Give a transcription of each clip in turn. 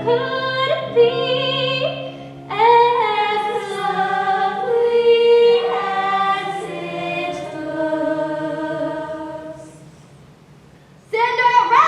could it be as lovely as it looks? Cinderella!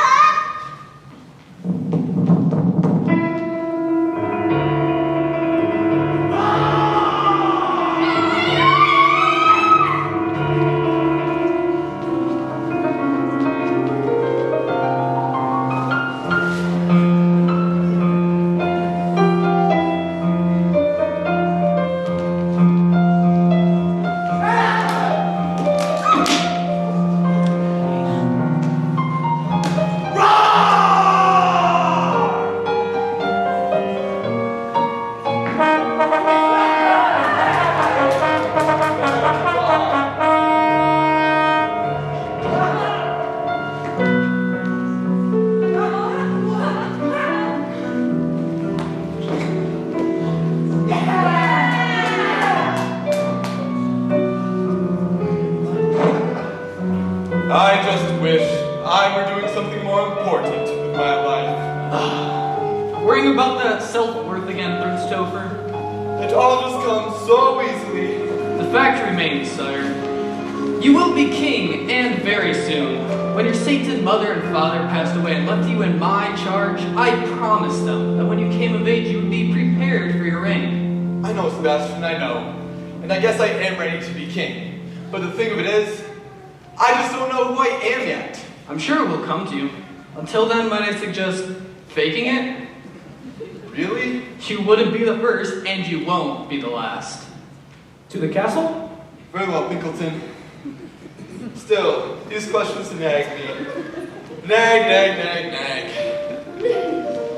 I just wish I were doing something more important with my life. Worrying about that self-worth again, Thriftstofer? It all just comes so easily. The fact remains, sire. You will be king, and very soon. When your sainted mother and father passed away and left you in my charge, I promised them that when you came of age, you would be prepared for your reign. I know, Sebastian, I know. And I guess I am ready to be king. But the thing of it is, I just don't know who I am yet. I'm sure it will come to you. Until then, might I suggest faking it? Really? You wouldn't be the first, and you won't be the last. To the castle? Very well, Pinkleton. Still, these questions nag me. Nag.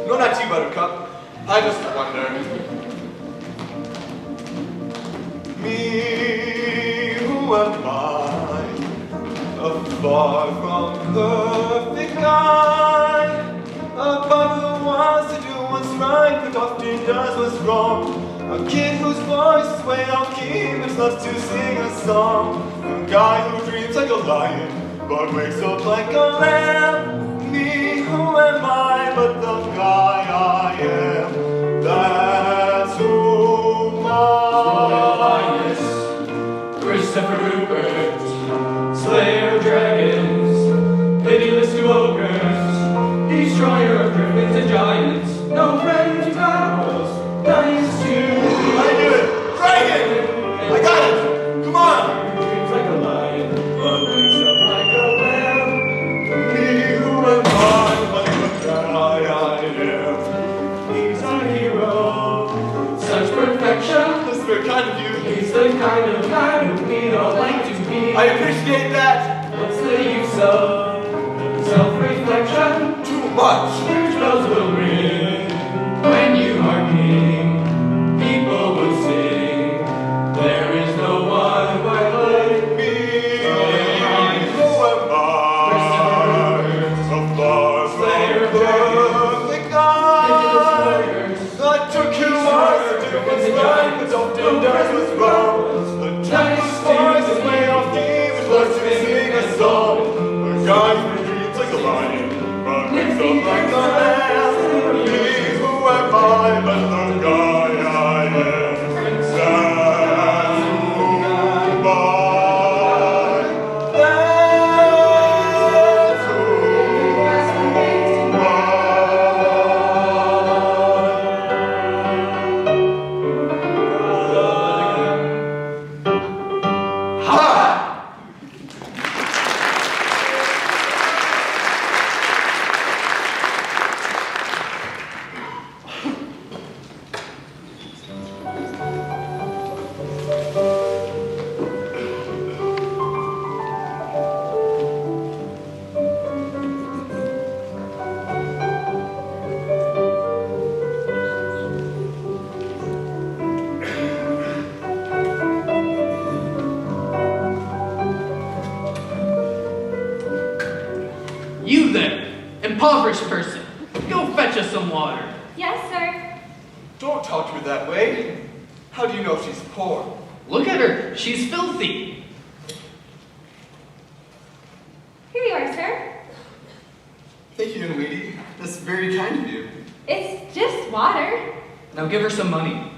No, not you, Buttercup. I just wonder. Me, who am I? Far from perfect guy. A father who wants to do what's right, but often does what's wrong. A kid whose voice is way off key, but loves to sing a song. A guy who dreams like a lion, but wakes up like a lamb. Me, who am I, but the guy I am? That's who I am. Christopher Rupert, Slayer of dragons, pitiless to ogres, destroyer of griffins and giants, no friend to battles, nice to... I do it! Dragon! I got it! Come on! Dreams like a lion, but wakes up like a lamb. Me, who am I, but the guy I am? He's our hero, such perfection. That's very kind of you. He's the kind of guy who we all like to be. I appreciate that. What's the use of self-reflection? Too much. Huge bells will ring when you are king. People will sing. There is no one quite like Me, who am I? A far Slayer from of perfect guy. I took you once to do what's right, but often does what's wrong. The tempest voice is way off key, which loves to sing a song. A guy who dreams like a lion, but wakes up like a lamb. Me, who am I, but the guy I am? That's who I am. That's who I am. Ha! You there, impoverished person, go fetch us some water. Yes, sir. Don't talk to her that way. How do you know she's poor? Look at her, she's filthy. Here you are, sir. Thank you, young lady. That's very kind of you. It's just water. Now give her some money.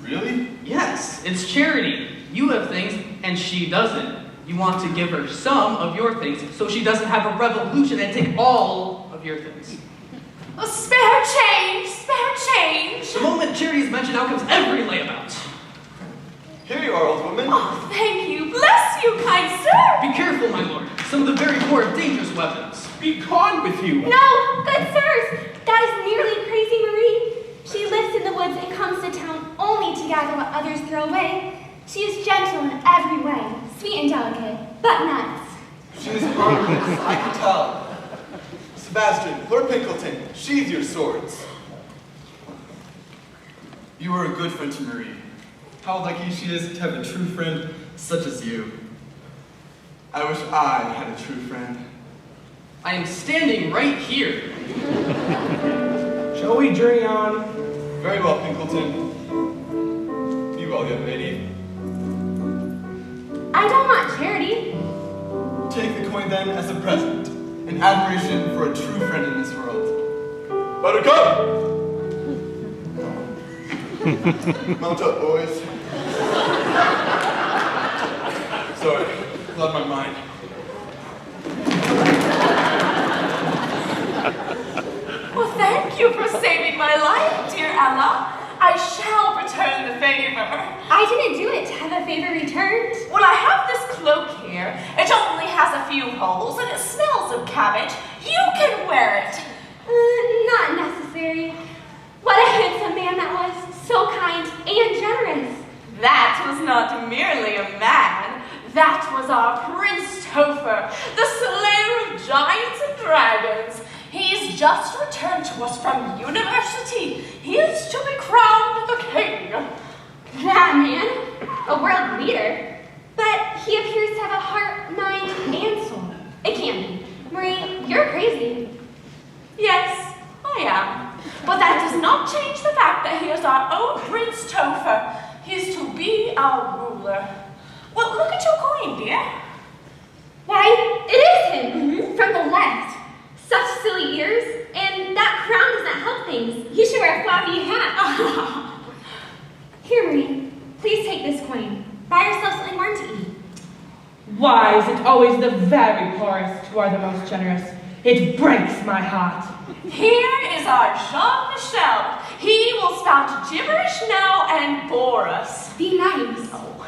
Really? Yes, it's charity. You have things and she doesn't. You want to give her some of your things so she doesn't have a revolution and take all of your things. Oh, spare change, spare change. The moment charity is mentioned, out comes every layabout. Here you are, old woman. Oh, thank you. Bless you, kind sir. Be careful, my lord. Some of the very poor have dangerous weapons. Be gone with you. No, good sirs. That is merely Crazy Marie. She lives in the woods and comes to town only to gather what others throw away. She is gentle in every way, sweet and delicate, but nuts. She is harmless, I can tell. Sebastian, Lord Pinkelton, sheathe your swords. You are a good friend to Marie. How lucky she is to have a true friend such as you. I wish I had a true friend. I am standing right here. Shall we journey on? Very well, Pinkelton. Be well, young lady. I don't want charity. Take the coin then as a present, an admiration for a true friend in this world. Buttercup! Mount up, boys. Sorry, lost my mind. Well, thank you for saving my life, dear Ella. I shall return the favor. I didn't do it to have a favor returned. Well, I have this cloak here. It only has a few holes and it smells of cabbage. You can wear it. Not necessary. What a handsome man that was. So kind and generous. That was not merely a man. That was our Prince Topher, the slayer of giants and dragons. He's just returned to us from university. He is to be crowned the king. That man, a world leader. But he appears to have a heart, mind, and soul. It can be. Marie, you're crazy. Yes, I am. But that does not change the fact that he is our own Prince Topher. He's to be our ruler. Well, look at your coin, dear. Why, it is him. From the left. Such silly ears. And that crown doesn't help things. He should wear a floppy hat. Here, Marie. Please take this coin. Buy yourself something warm to eat. Why is it always the very poorest who are the most generous? It breaks my heart. Here is our Jean-Michel. He will spout gibberish now and bore us. Be nice. Oh.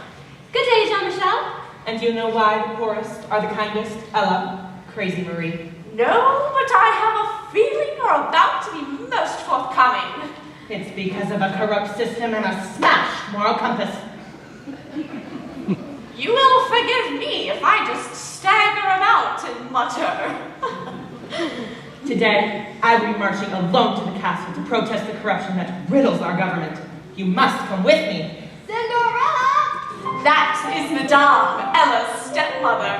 Good day, Jean-Michel. And you know why the poorest are the kindest? Ella, Crazy Marie. No, but I have a feeling you're about to be most forthcoming. It's because of a corrupt system and a smashed moral compass. You will forgive me if I just stagger about and mutter. Today, I will be marching alone to the castle to protest the corruption that riddles our government. You must come with me. Cinderella! That is Madame, Ella's stepmother.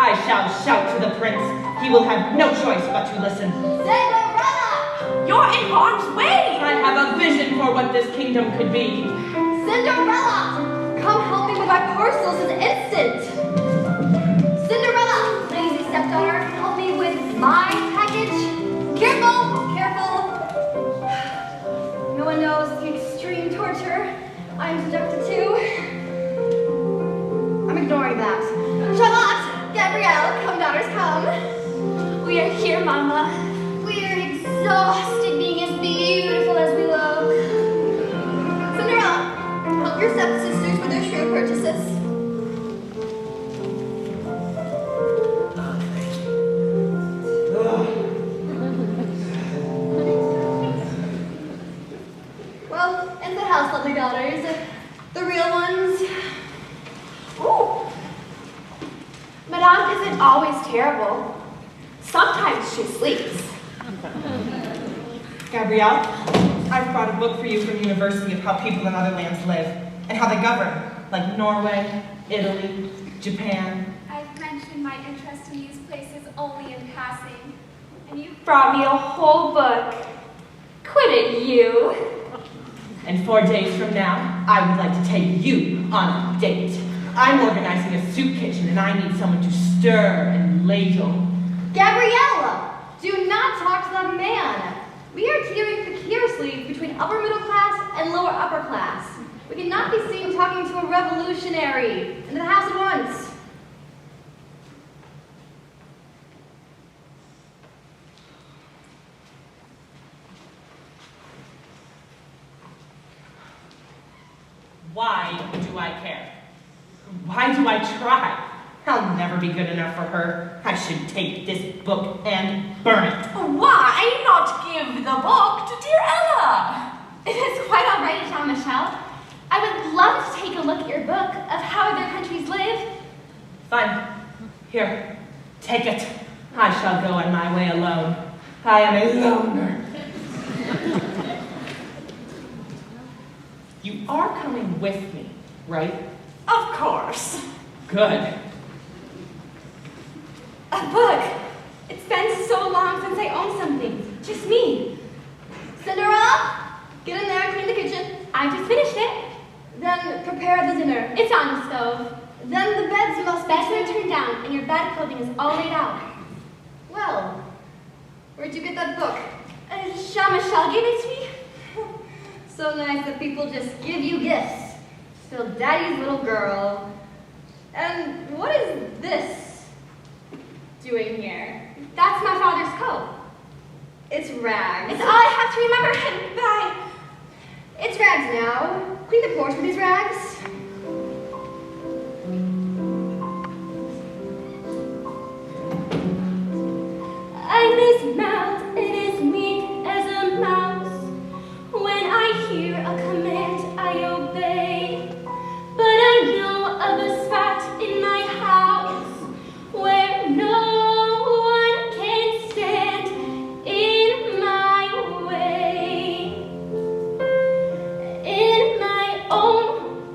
I shall shout to the prince. He will have no choice but to listen. Cinderella! You're in harm's way. I have a vision for what this kingdom could be. Cinderella! Come help me with my parcels this instant! Cinderella! Lazy stepdaughter, help me with my package. Careful! Careful! No one knows the extreme torture I'm subjected to. I'm ignoring that. Charlotte! Gabrielle! Come, daughters, come. We are here, Mama. We are exhausted being as beautiful as we look. Cinderella, help your stepsisters with their shoe purchases. Well, into the house, lovely daughters. The real ones. Ooh. Madame isn't always terrible. Sometimes she sleeps. Gabrielle, I've brought a book for you from university of how people in other lands live and how they govern, like Norway, Italy, Japan. I've mentioned my interest in these places only in passing, and you brought me a whole book. Quit it, you. And 4 days from now, I would like to take you on a date. I'm organizing a soup kitchen and I need someone to stir and ladle. Gabriella, do not talk to that man. We are here to procure seriously between upper middle class and lower upper class. We cannot be seen talking to a revolutionary. Into the house at once. Why do I care? Why do I try? I'll never be good enough for her. I should take this book and burn it. Why not give the book to dear Ella? It is quite all right, Jean-Michel. I would love to take a look at your book of how other countries live. Fine. Here, take it. I shall go on my way alone. I am a loner. You are coming with me, right? Of course. Good. A book. It's been so long since I owned something. Just me. Cinderella, get in there and clean the kitchen. I just finished it. Then prepare the dinner. It's on the stove. Then the beds are turned down and your bed clothing is all laid out. Well, where'd you get that book? Jean-Michel gave it to me. So nice that people just give you gifts. Still daddy's little girl. And what is this doing here? That's my father's coat. It's rags. It's all I have to remember him by. It's rags now. Clean the porch with these rags. I'm as mild and as meek as a mouse. When I hear a command, I obey. But I know of a spot in my house where no one can stand in my way. In my own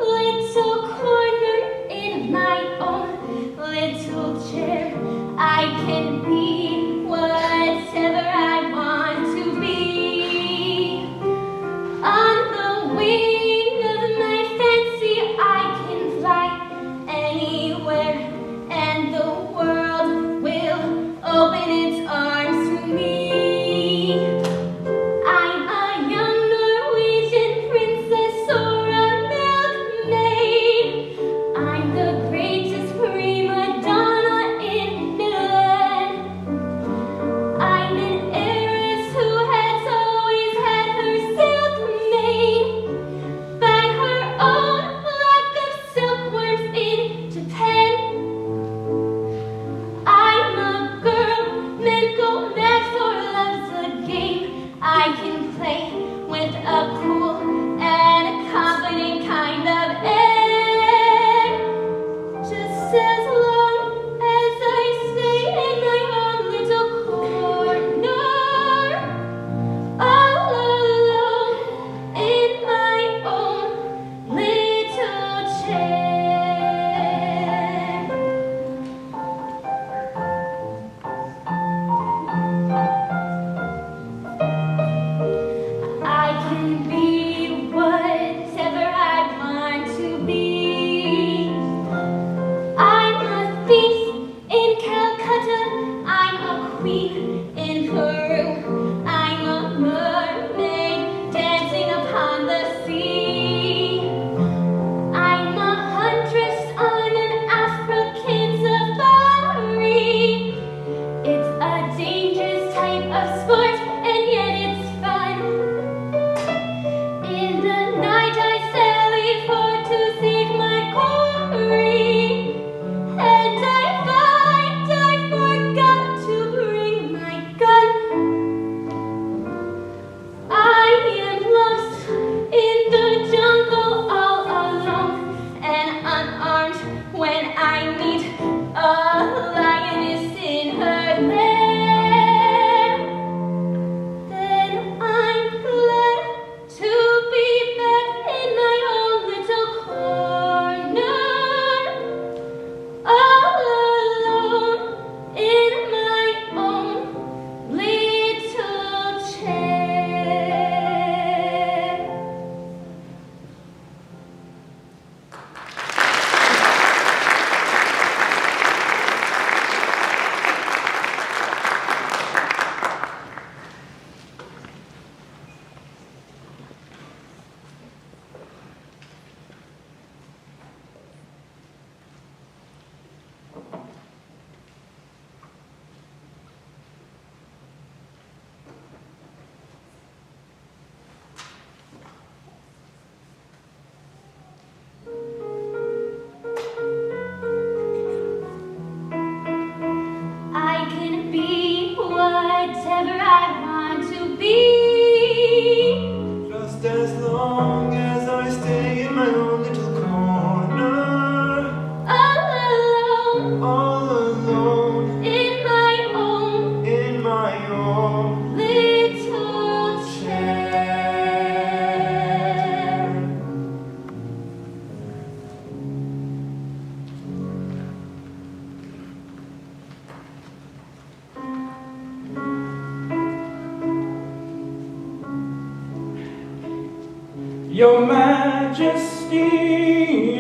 Your Majesty,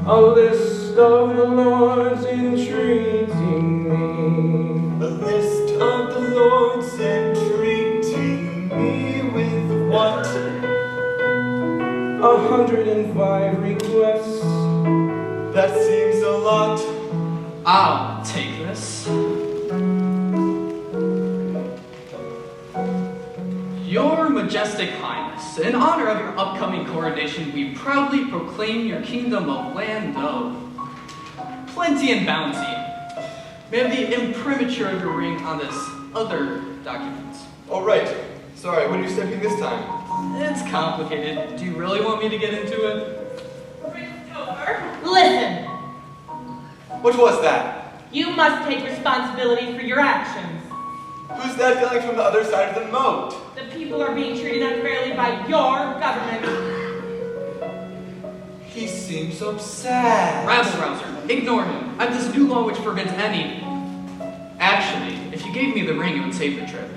a list of the lords entreating me. A list of the lords entreating me with what? 105 requests. That seems a lot. I'll take this. Your Majestic Highness, in honor of your upcoming coronation, we proudly proclaim your kingdom a land of plenty and bounty. May I have the imprimatur of your ring on this other document. Oh, right. Sorry, what are you stepping this time? It's complicated. Do you really want me to get into it? Listen, What was that? you must take responsibility for your actions. Who's that yelling from the other side of the moat? The people are being treated unfairly by your government. He seems upset. Rabble-rouser, ignore him. I have this new law which forbids any... Actually, if you gave me the ring, it would save the trip.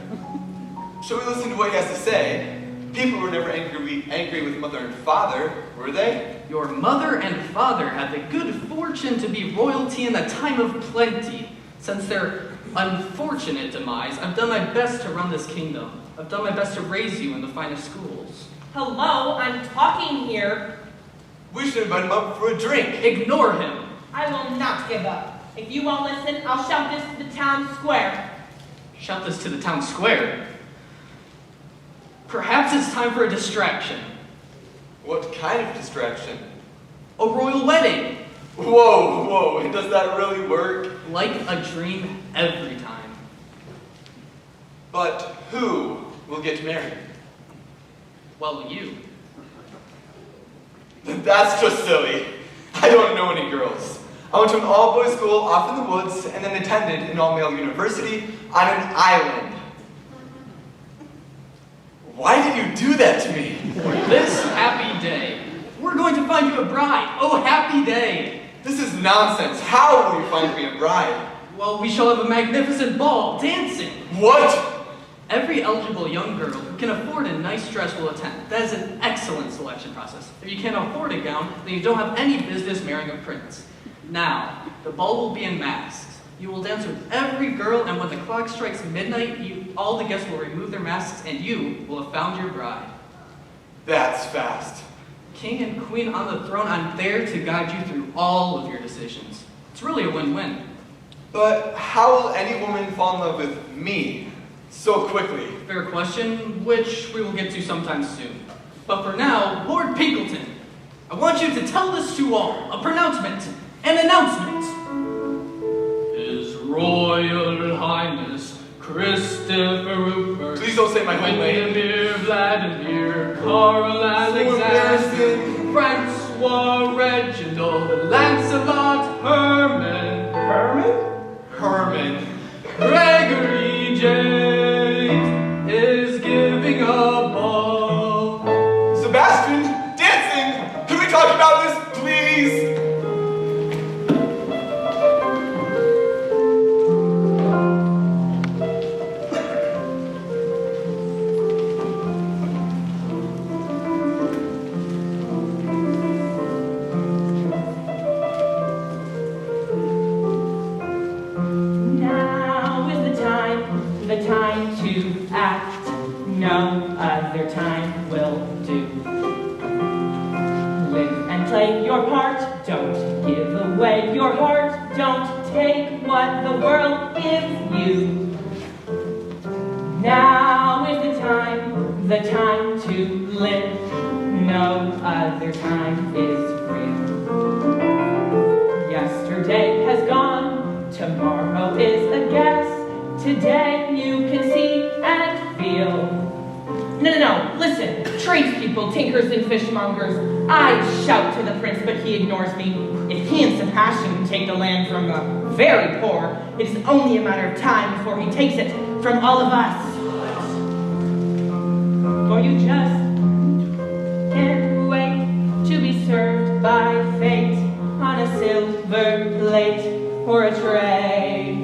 Shall we listen to what he has to say? People were never angry with mother and father, were they? Your mother and father had the good fortune to be royalty in the time of plenty. Since their unfortunate demise, I've done my best to run this kingdom. I've done my best to raise you in the finest schools. Hello, I'm talking here. We should invite him up for a drink. Ignore him. I will not give up. If you won't listen, I'll shout this to the town square. Shout this to the town square. Perhaps it's time for a distraction. What kind of distraction? A royal wedding. Whoa, does that really work? Like a dream every time. But who will get married? Well, you. That's just silly. I don't know any girls. I went to an all-boys school off in the woods and then attended an all-male university on an island. Why did you do that to me? For this happy day, we're going to find you a bride. Oh, happy day. This is nonsense. How will you find me a bride? Well, we shall have a magnificent ball, dancing. What? Every eligible young girl who can afford a nice dress will attend. That is an excellent selection process. If you can't afford a gown, then you don't have any business marrying a prince. Now, the ball will be in masks. You will dance with every girl, and when the clock strikes midnight, all the guests will remove their masks, and you will have found your bride. That's fast. King and queen on the throne, I'm there to guide you through all of your decisions. It's really a win-win. But how will any woman fall in love with me so quickly? Fair question, which we will get to sometime soon. But for now, Lord Pinkleton, I want you to tell this to all. A pronouncement, an announcement. His Royal Highness Christopher Rupert. Please don't say my whole name. Vladimir, Vladimir, Carl Alexander, Francois Reginald, Lancelot, Herman, Herman. Gregory James is giving a ball. Sebastian, dancing! Can we talk about this, please? The time to act, no other time will do. Live and play your part, don't give away your heart, don't take what the world gives you. Now is the time to live, no other time is real. Yesterday has gone, tomorrow is a guess. Today you can see and feel. No, listen, tradespeople, tinkers, and fishmongers. I shout to the prince, but he ignores me. If he and Sebastian can take the land from the very poor, it is only a matter of time before he takes it from all of us. For you just can't wait to be served by fate on a silver plate or a tray.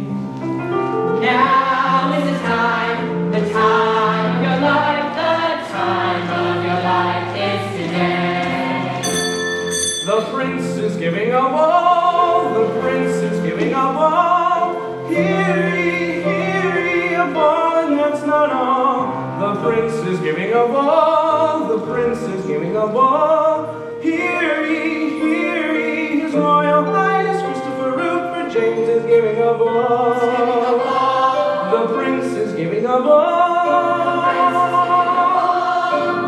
Now is the time of your life, the time prince is giving a ball. The prince is giving a ball. Hear ye, His Royal Highness Christopher Rupert James is giving a ball. The prince is giving a ball.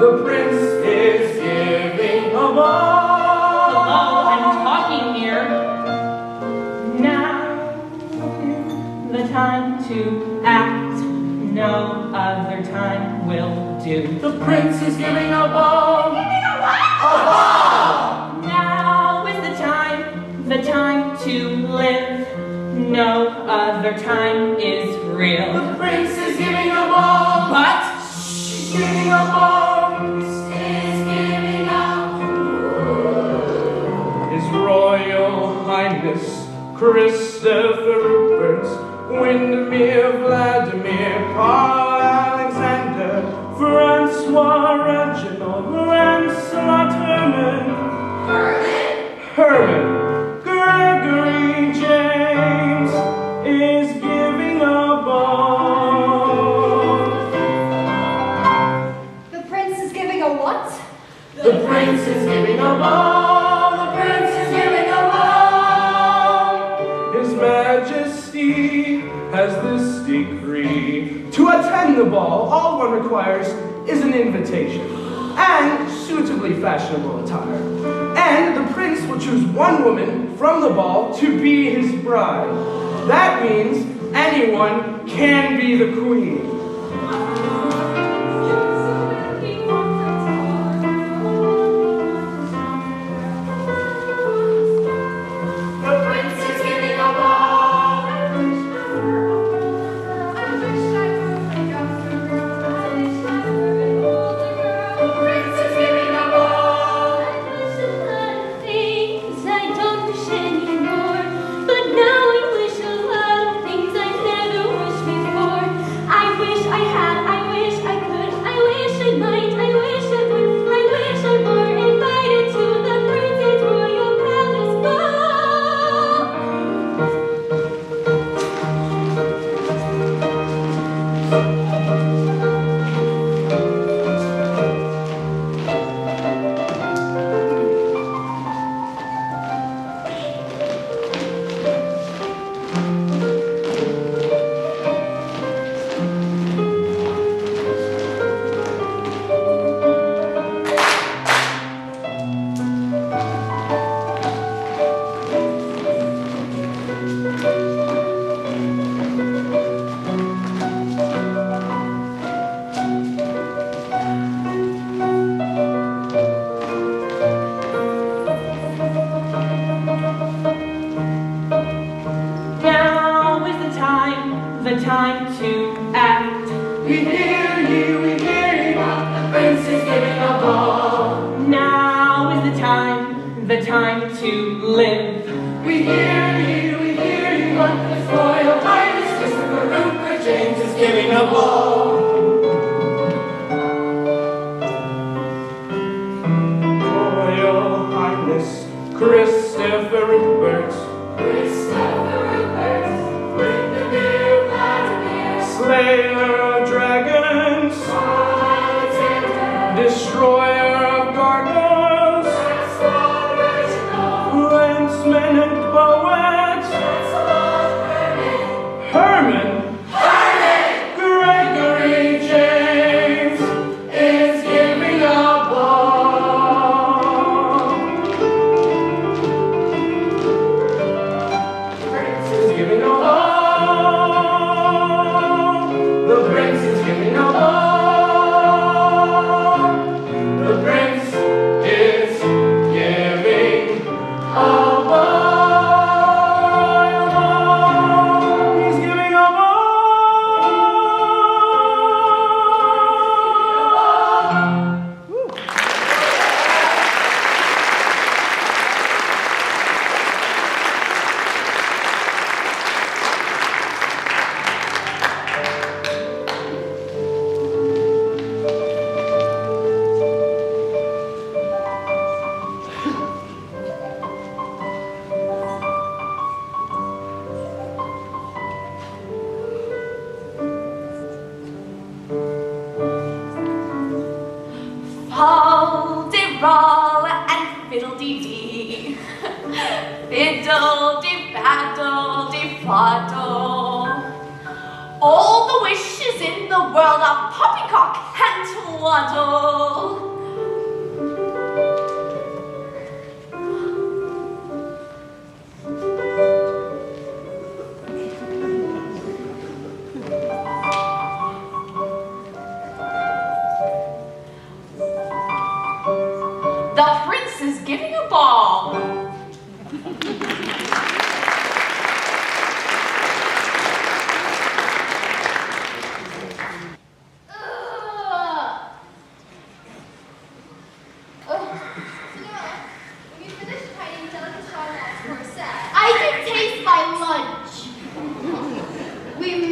The prince is giving a ball. Hello, I'm talking here. Now the time to act. No other time will do. The prince is giving a ball. Now is the time to live. No other time is real. The prince is giving a ball. But He's giving a ball. His Royal Highness Christopher Rupert, Windermere, Vladimir, Karl Alexander, Francois Reginald, Lancelot Herman, Gregory James is giving a ball. The prince is giving a what? The prince is giving a ball. The prince is giving a ball. His Majesty has this decree. To attend the ball, all one requires is an invitation and suitably fashionable attire. And the prince will choose one woman from the ball to be his bride. That means anyone can be the queen. Fal-de-ral and fiddle-dee-dee. Fiddle-de-faddle-de-faddle. All the wishes in the world are poppycock and twaddle. The prince is giving a ball.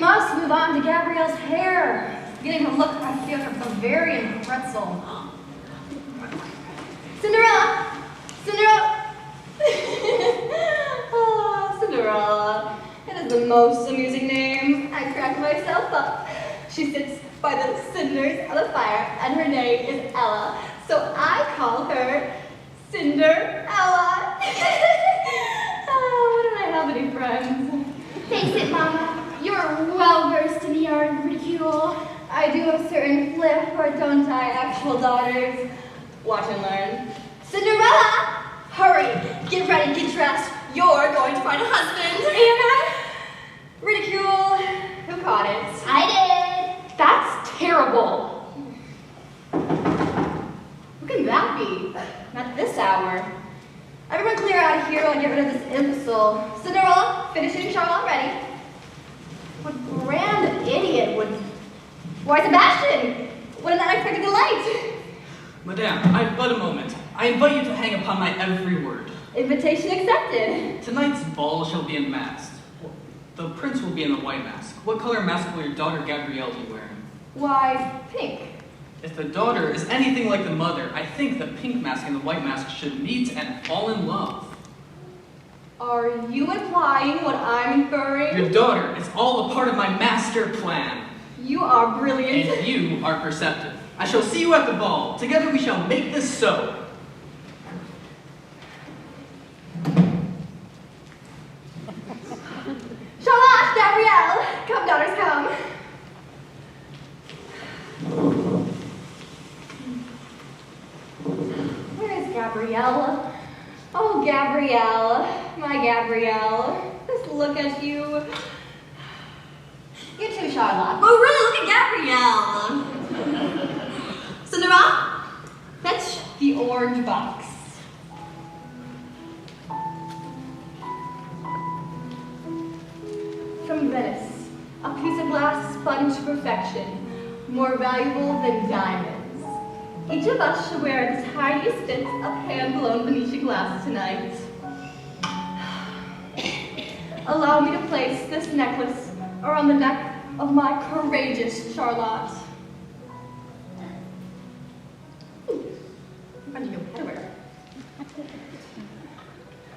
Must move on to Gabrielle's hair. Getting her look, I feel her Bavarian pretzel. Cinderella! Cinderella! Oh, Cinderella. It is the most amusing name. I crack myself up. She sits by the cinders of the fire, and her name is Ella. So I call her Cinderella. Oh, what did I have any friends? Face it, Mama. You're well versed in the art of ridicule. I do have a certain flair for it, don't I, actual daughters? Watch and learn. Cinderella! Hurry! Get ready, get dressed. You're going to find a husband. Anna! Ridicule. Who caught it? I did. That's terrible. Who can that be? Not this hour. Everyone clear out of here while I get rid of this imbecile. Cinderella, finishing Charlotte ready. What brand of idiot would... Why, Sebastian! What an unexpected delight! Madame, I have but a moment. I invite you to hang upon my every word. Invitation accepted. Tonight's ball shall be unmasked. The prince will be in the white mask. What color mask will your daughter Gabrielle be wearing? Why, pink. If the daughter is anything like the mother, I think the pink mask and the white mask should meet and fall in love. Are you implying what I'm inferring? Your daughter is all a part of my master plan. You are brilliant. And you are perceptive. I shall see you at the ball. Together we shall make this so. Charlotte, Gabrielle! Come, daughters, come. Where is Gabrielle? Oh, Gabrielle, my Gabrielle. Just look at you. You too, Charlotte. Oh, really? Look at Gabrielle. Cinderella, fetch the orange box. From Venice, a piece of glass spun to perfection, more valuable than diamonds. Each of us should wear the tiniest bits of hand-blown Venetian glass tonight. Allow me to place this necklace around the neck of my courageous Charlotte. How do you know how to wear?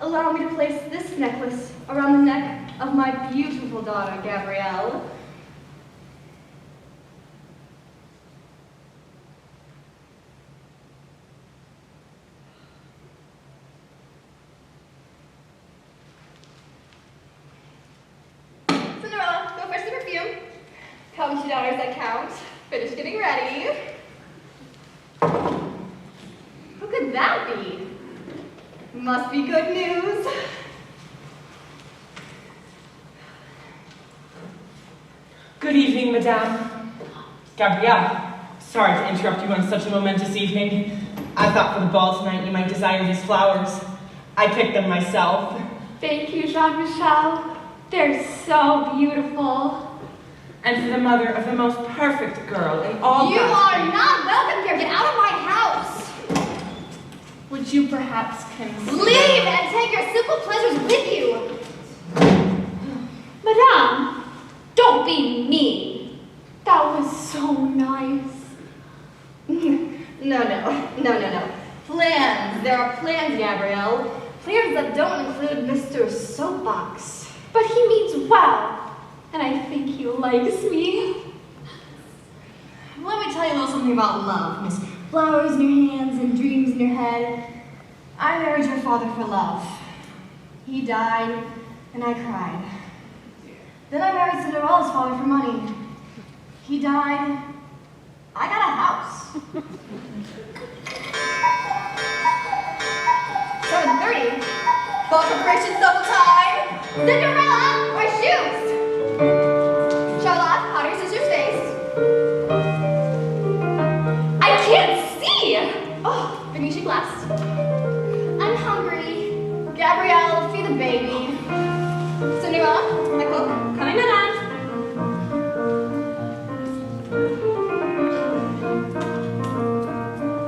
Allow me to place this necklace around the neck of my beautiful daughter, Gabrielle. Cinderella, go fetch the perfume. Come, two daughters that count. Finish getting ready. Who could that be? Must be good news. Good evening, Madame. Gabrielle, sorry to interrupt you on such a momentous evening. I thought for the ball tonight you might desire these flowers. I picked them myself. Thank you, Jean-Michel. They're so beautiful. And for the mother of the most perfect girl in all You God's are creation. not welcome here. Get out of my house. Would you perhaps consider... Leave and take your simple pleasures with you. Madame, don't be mean. That was so nice. No. Plans. There are plans, Gabrielle. Plans that don't include Mr. Soapbox. But he means well, and I think he likes me. Let me tell you a little something about love, Miss flowers in your hands and dreams in your head. I married your father for love. He died, and I cried. Then I married Cinderella's father for money. He died. I got a house. 7:30. Ball preparation double time. Cinderella, my shoes. Charlotte, how do your sister's face? I can't see! Oh, Venetian glass. I'm hungry. Gabrielle, feed the baby. Cinderella, my cook. Coming, madame.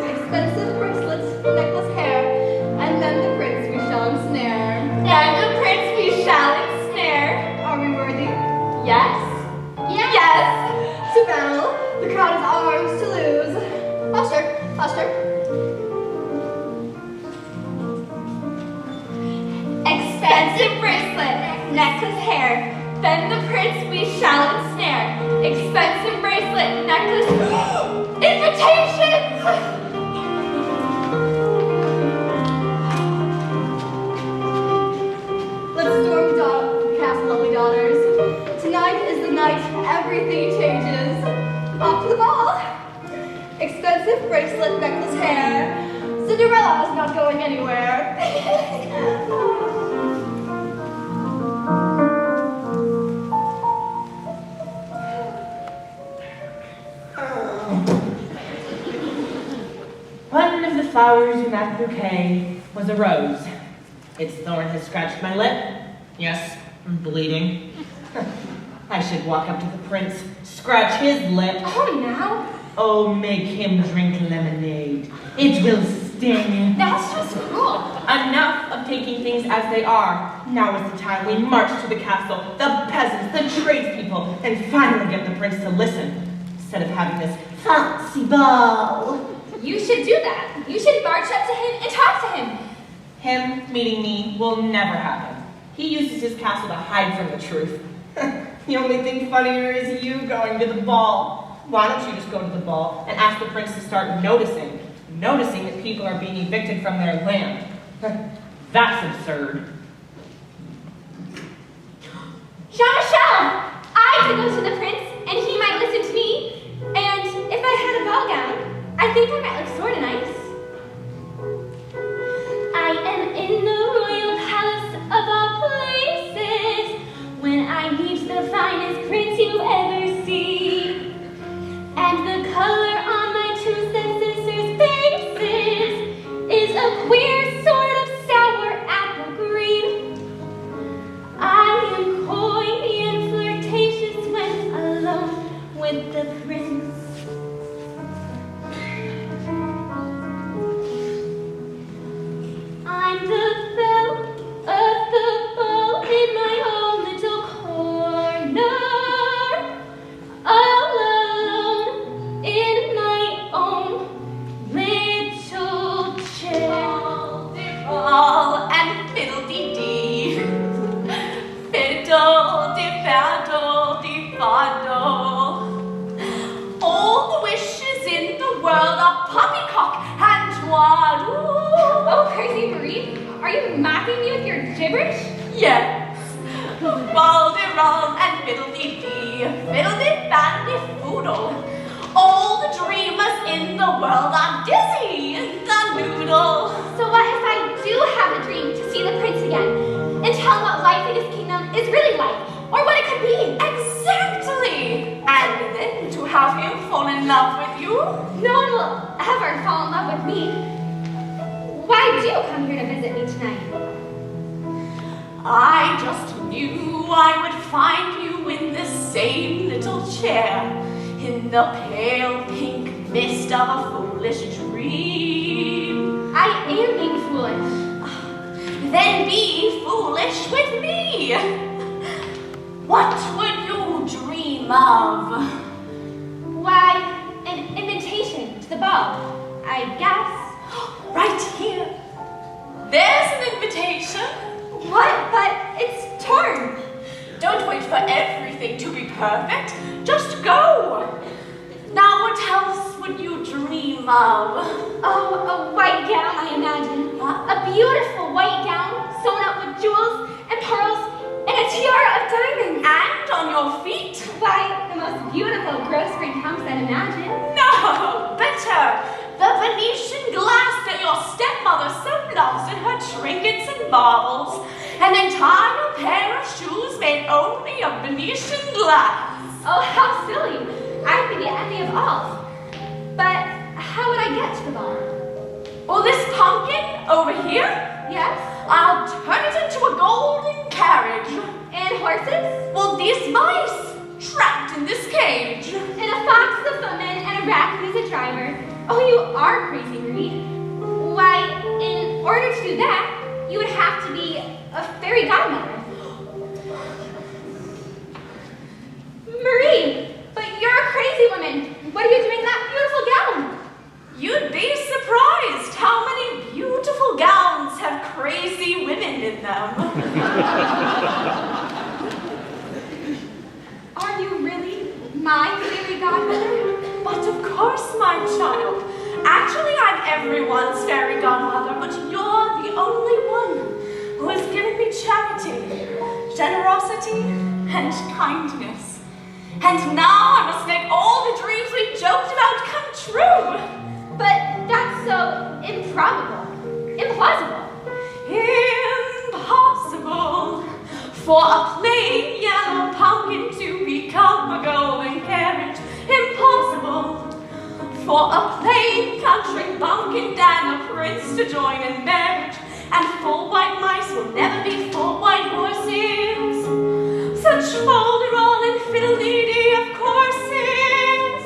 Expensive bracelets, necklace, hair, and then the prince we shall ensnare. And the prince we shall ensnare. Are we worthy? Yes. Yes. To battle, the crown is ours to lose. Posture, posture. Expensive bracelet, necklace, hair. Then the prince we shall ensnare. Expensive bracelet, necklace. Invitation! Let's storm the castle, lovely daughters. Tonight is the night everything changes. Off to the ball. Expensive bracelet, necklace, hair. Cinderella is not going anywhere. One of the flowers in that bouquet was a rose. Its thorn has scratched my lip. Yes, I'm bleeding. I should walk up to the prince, scratch his lip. Oh, now? Oh, make him drink lemonade. It will sting. That's just cruel. Enough of taking things as they are. Now is the time we march to the castle, the peasants, the tradespeople, and finally get the prince to listen, instead of having this fancy ball. You should do that. You should march up to him and talk to him. Him meeting me will never happen. He uses his castle to hide from the truth. The only thing funnier is you going to the ball. Why don't you just go to the ball and ask the prince to start noticing that people are being evicted from their land? That's absurd. Jean-Michel! I could go to the prince, and he might listen to me. And if I had a ball gown, I think I might look sort of nice. I am in the royal palace of all places, when I meet the finest prince you've ever seen. And the color on my two stepsisters' faces is a queer sort of sour apple green. I am coy and flirtatious when alone with the prince. I'm the belle of the ball in my own little corner, all alone in my own little chair. All and fiddle-dee-dee, fiddle-de-faddle-de-faddle. All the wishes in the world are poppycock and twaddle. Oh, crazy Marie, are you mocking me with your gibberish? Yes. Balderall and fiddle-dee-dee, fiddle-de-fan-de-foodle. All the dreamers in the world are dizzy in the noodle. So what if I do have a dream to see the prince again and tell him what life in his kingdom is really like, or what it could be? Exactly. And then to have him fall in love with you. No one will ever fall in love with me. Why do you come here to visit me tonight? I just knew I would find you in this same little chair, in the pale pink mist of a foolish dream. I am being foolish. Then be foolish with me. What would you dream of? Why, an invitation to the ball, I guess. Right here. There's an invitation. What? But it's torn. Don't wait for everything to be perfect. Just go. Now what else would you dream love? Oh, a white gown, I imagine. A beautiful white gown sewn up with jewels and pearls and a tiara of diamonds. And on your feet? Why, the most beautiful grocery comes, I'd imagine. No, better. The Venetian glass that your stepmother so loves in her trinkets and baubles. And then tie a pair of shoes made only of Venetian glass. Oh, how silly. I'd be the envy of all. But how would I get to the barn? Well, this pumpkin over here, Yes? I'll turn it into a golden carriage. And horses? Well, these mice, trapped in this cage. And a fox is a footman and a raccoon is a driver. Oh, you are crazy, Marie. Why, in order to do that, you would have to be a fairy godmother. Marie, but you're a crazy woman. What are you doing in that beautiful gown? You'd be surprised how many beautiful gowns have crazy women in them. Are you really my fairy godmother? But of course, my child. Actually, I'm everyone's fairy godmother, but you're the only one who has given me charity, generosity, and kindness. And now I must make all the dreams we joked about come true. But that's so improbable, implausible. Impossible for a plain yellow pumpkin to become a golden carriage. Impossible for a plain country bumpkin and a prince to join in marriage. And 4 white mice will never be 4 white horses. Such folderol and fiddle-dee-dee of courses.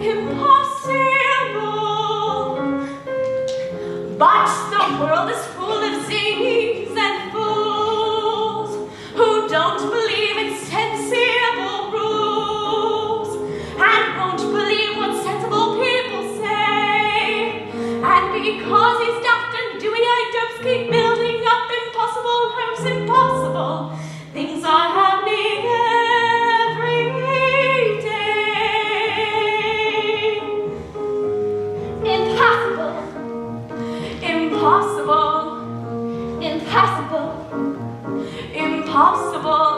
Impossible. But the world is full of zanies and fools who don't believe in sensible rules and won't believe what sensible people say. And because he's daft and dewy-eyed dopes keep building up impossible hopes, impossible things are happening every day. Impossible. Impossible. Impossible. Impossible.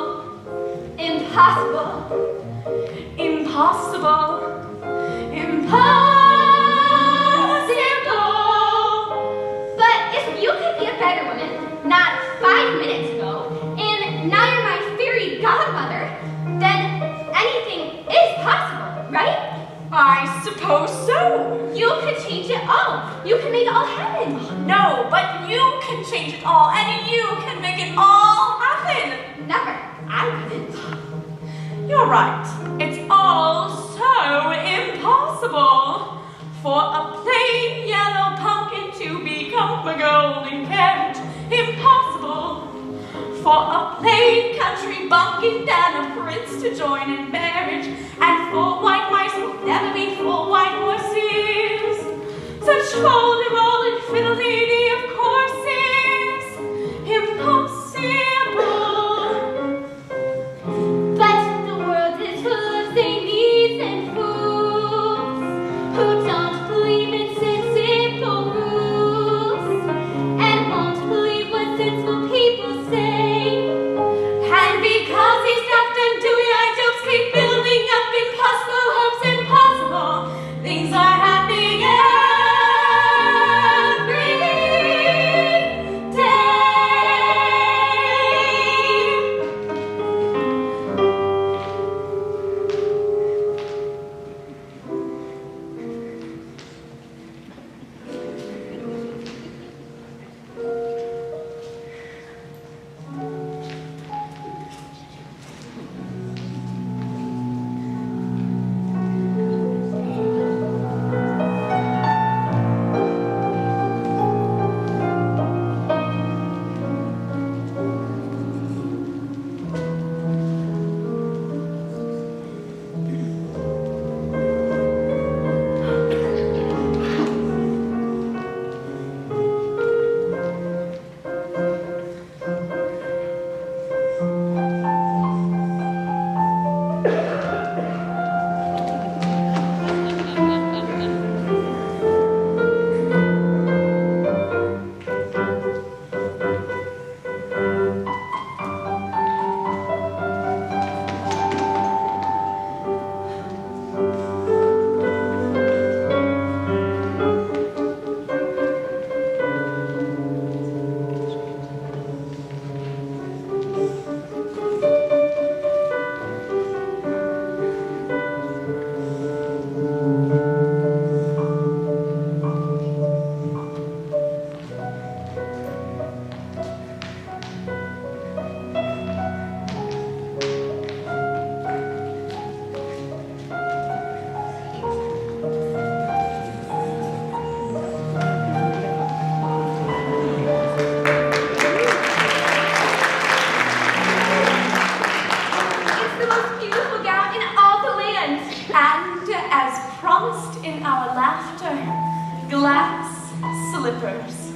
Impossible. Impossible. But if you could be a better woman, not 5 minutes ago, and now you're my fairy godmother, then anything is possible, right? I suppose so. You could change it all. You can make it all happen. No, but you can change it all, and you can make it all happen. Never. I couldn't. You're right. It's all so impossible for a plain yellow pumpkin to become a golden carriage. Impossible for a plain country bumpkin and a prince to join in marriage. And 4 white mice will never be 4 white horses. Such folderol and fiddle-dee-dee of courses. Impossible. But the world is full of zanies and fools who don't believe in sensible rules and won't believe what sensible people say. And because he's daft and dewy-eyed dopes keep building up impossible hopes, impossible things slippers.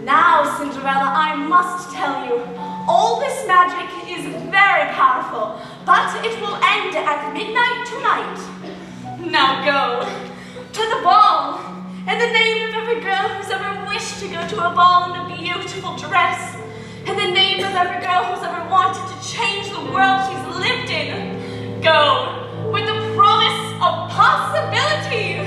Now, Cinderella, I must tell you, all this magic is very powerful, but it will end at midnight tonight. Now go to the ball, in the name of every girl who's ever wished to go to a ball in a beautiful dress, in the name of every girl who's ever wanted to change the world she's lived in. Go with the promise of possibility.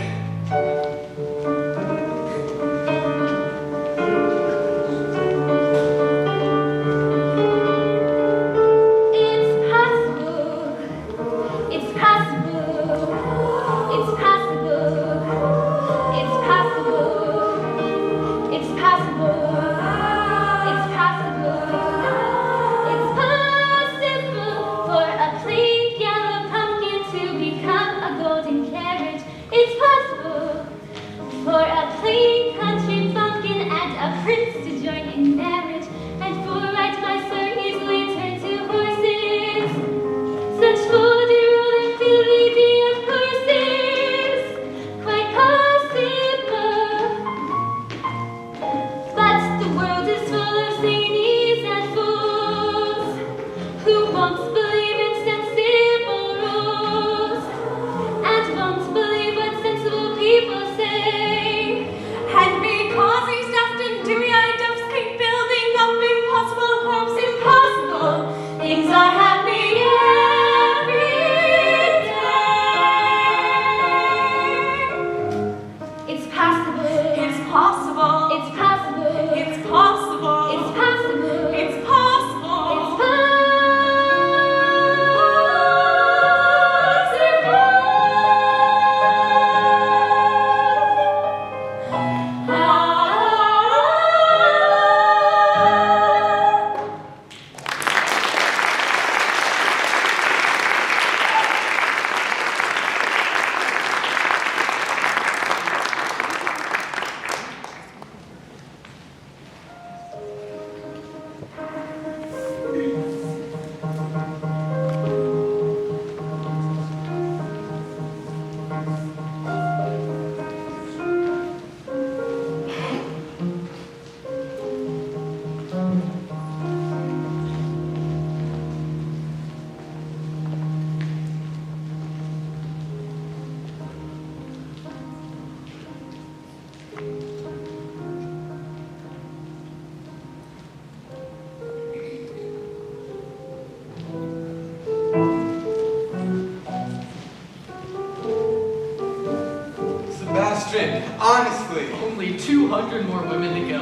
Honestly. Only 200 more women to go.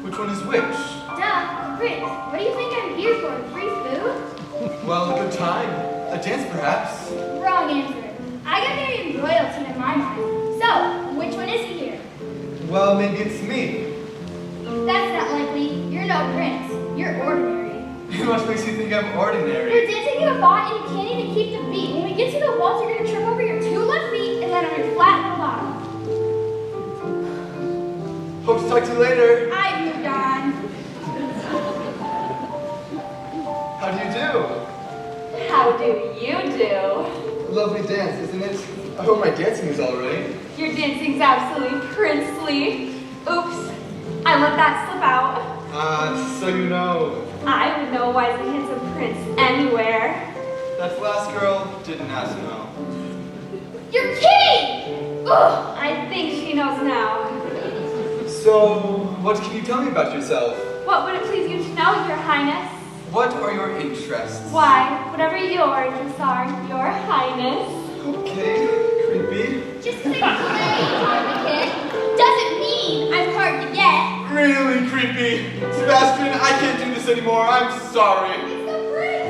Which one is which? Duh, Prince, what do you think I'm here for? Free food? Well, a good time. A dance, perhaps. Wrong answer. I got married in royalty in my mind. So, which one is he here? Well, maybe it's me. That's not likely. You're no prince. You're ordinary. What makes you think I'm ordinary? You're dancing in a bot and you can't even keep the beat. When we get to the waltz, you're gonna trip over your 2 left feet and land on your flat in the bottom. Hope to talk to you later. I've moved on. How do you do? How do you do? A lovely dance, isn't it? I hope my dancing is all right. Your dancing's absolutely princely. Oops, I let that slip out. So you know. I would know a wise and handsome prince anywhere. That last girl didn't ask no. You're kidding! Ugh! I think she knows now. So, what can you tell me about yourself? What would it please you to know, Your Highness? What are your interests? Why, whatever your interests are, Your Highness. Okay, creepy. Just because I'm playing with kid doesn't mean I'm hard to get. Really creepy. Sebastian, I can't do this anymore. I'm sorry. It's so pretty.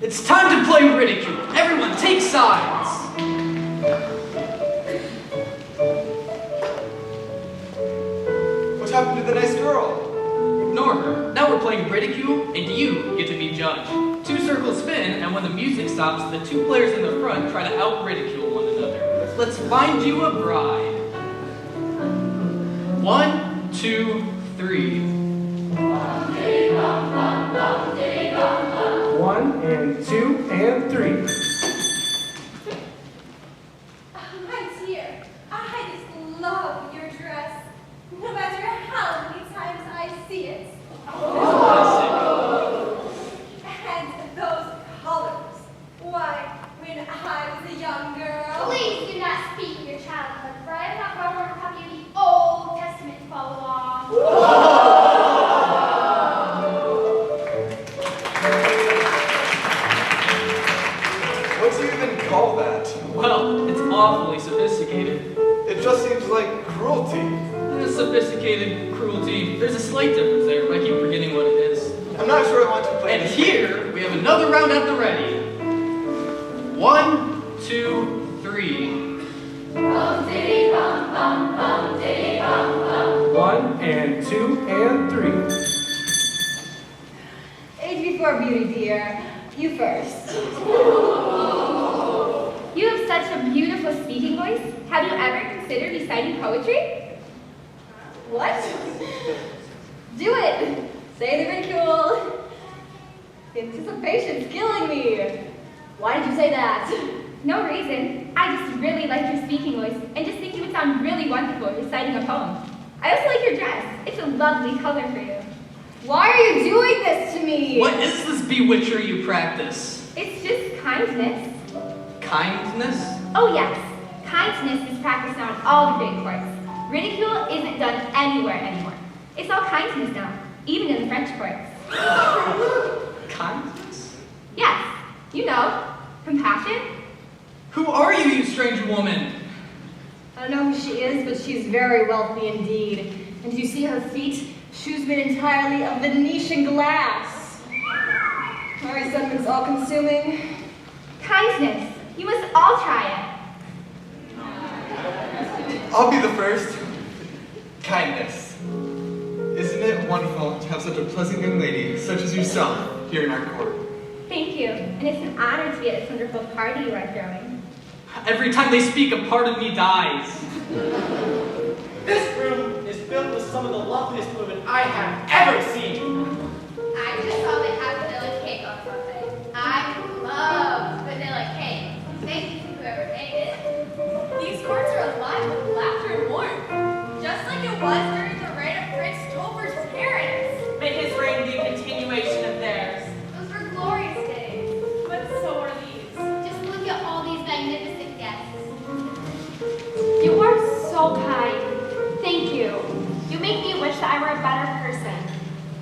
It's time to play ridicule. Everyone, take sides. What happened to the nice girl? Ignore her. Now we're playing ridicule, and you get to be judge. 2 circles spin, and when the music stops, the 2 players in the front try to out-ridicule one another. Let's find you a bride. 1, 2, 3. 1 and 2 and 3. My dear, I just love your dress. No matter how many times I see it. And those colors. Why, when I was a young girl. Please do not speak of your childhood, for I have not brought over a copy of the Old Testament to follow along. What do you even call that? Well, it's awfully sophisticated. It just seems like cruelty. In a sophisticated cruelty, there's a slight difference there, but I keep forgetting what it is. I'm not sure I want to play And this. here, we have another round at the ready. 1, 2, 3. 1 and 2 and 3. Age before beauty, dear. You first. You have such a beautiful speaking voice. Have you ever considered reciting poetry? What? Do it! Say the ridicule. Anticipation's killing me. Why did you say that? No reason. I just really like your speaking voice and just think you would sound really wonderful reciting a poem. I also like your dress. It's a lovely color for you. Why are you doing this to me? What is this bewitchery you practice? It's just kindness. Kindness? Oh yes, kindness is practiced now in all the great courts. Ridicule isn't done anywhere anymore. It's all kindness now, even in the French courts. Kindness? Yes, you know, compassion. Who are you, you strange woman? I don't know who she is, but she's very wealthy indeed. And do you see her feet? Shoes made entirely of Venetian glass. My resentment's all-consuming. Kindness. You must all try I'll be the first. Kindness. Isn't it wonderful to have such a pleasant young lady, such as yourself, here in our court? it. Thank you, and it's an honor to be at this wonderful party you are throwing. Every time they speak, a part of me dies. This room is filled with some of the loveliest women I have ever seen. I just saw they had vanilla cake on Sunday. I love vanilla cake. Thank you to whoever made it. These courts are alive with laughter and warmth, just like it was during the reign of Prince Topher's parents. May his reign be a continuation of theirs. Those were glorious days. But so are these. Just look at all these magnificent guests. You are so kind. Thank you. You make me wish that I were a better person.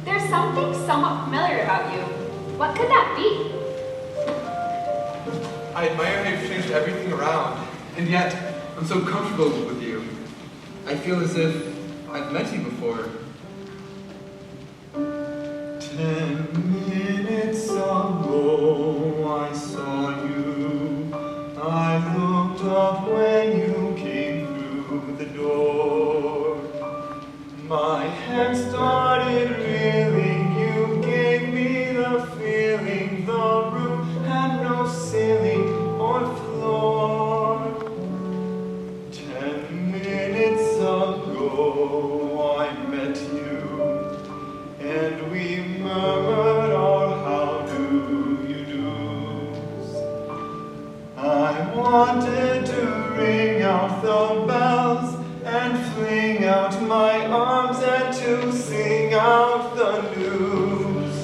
There's something somewhat familiar about you. What could that be? I admire how you've changed everything around, and yet I'm so comfortable with you. I feel as if I've met you before. 10 minutes ago I saw you. I looked up when you came through the door. My hand started reeling. You gave me the feeling. The room had no ceiling or floor. 10 minutes ago I met you, and we murmured our how do you do's. I wanted to ring out the bells and fling out my arms and to sing out the news.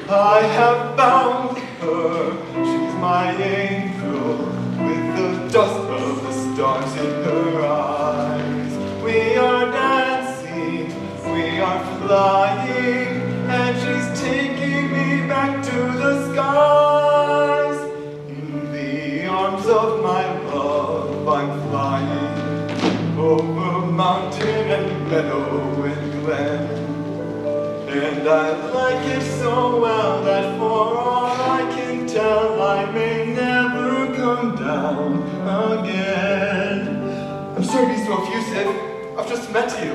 I have found her, she's my angel, with the dust of the stars in her eyes. We are dancing, we are flying, and she's taking me back to the skies. In the arms of my love I'm flying, over mountain and meadow and glen. And I like it so well that for all I can tell I may never come down again. I'm sorry to be so effusive. I've just met you.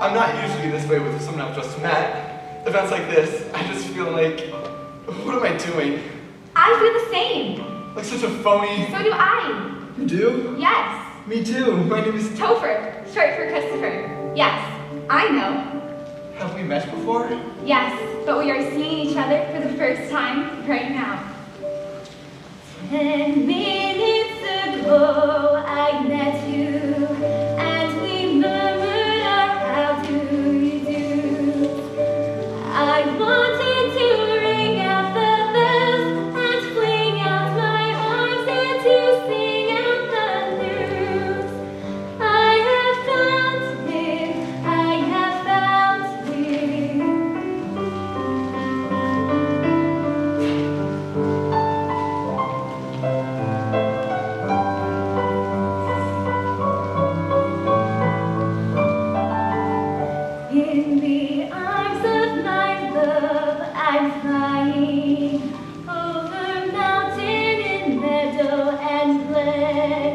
I'm not usually this way with someone I've just met. Events like this, I just feel like, what am I doing? I feel the same. Like such a phony. So do I. You do? Yes. Me too. My name is Topher, short for Christopher. Yes, I know. Have we met before? Yes, but we are seeing each other for the first time right now. 10 minutes ago, I met you, and we murmured our how do you do. I wanted to ring out the bells and fling out my arms and to sing out the news. I have found him, I have found him. In the arms of my love, I'm flying over mountain and meadow and glen.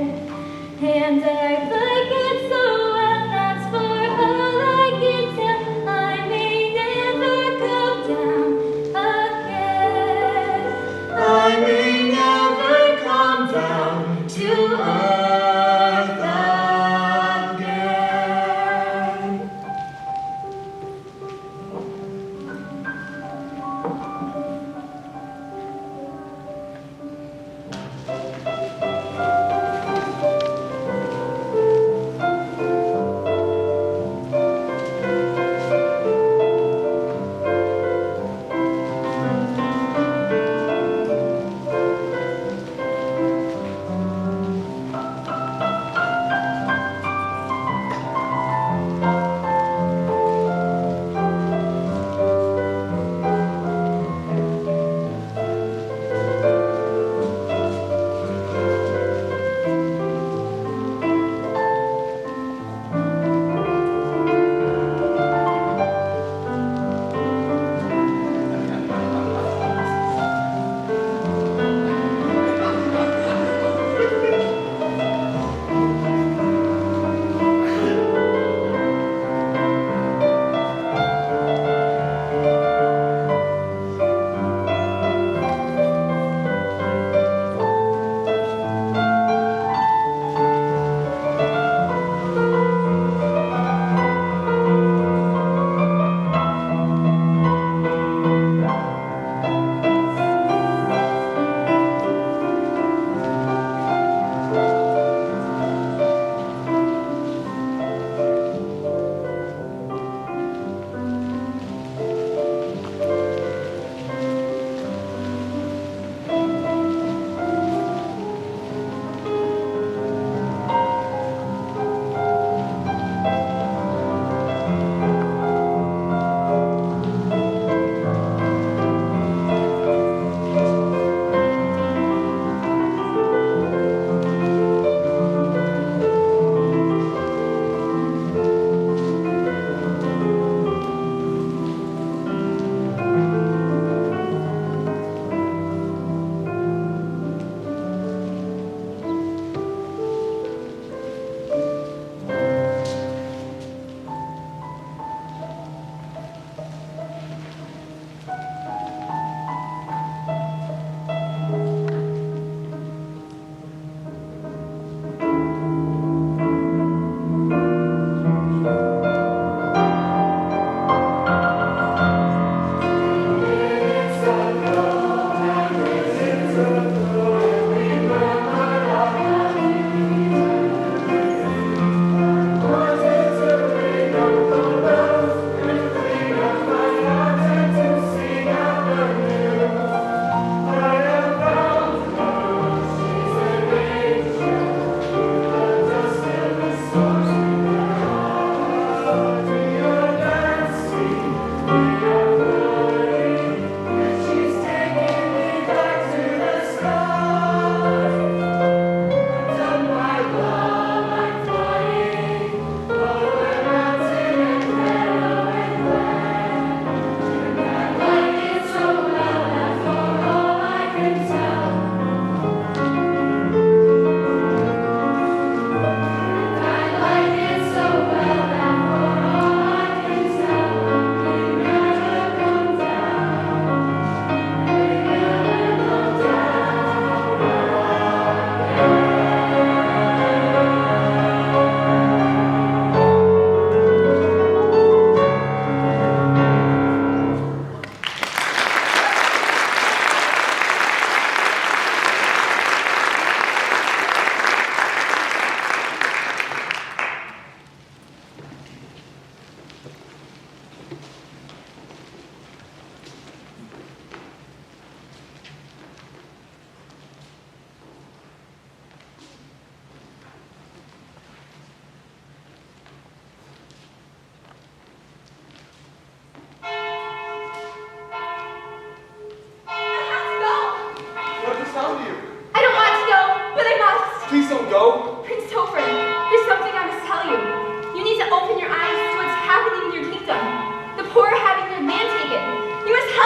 And I like it so well, that's for all I can tell. I may never come down again. I may never come down to earth again.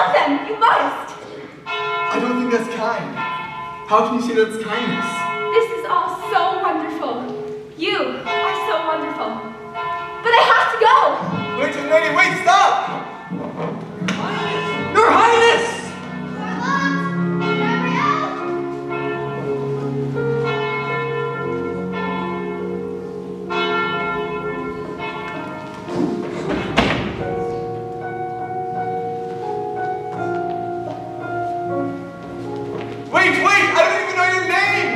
love them. You must. I don't think that's kind. How can you say that's kindness? This is all so wonderful. You are so wonderful. But I have to go. Wait, stop! Your Highness! Wait! I don't even know your name!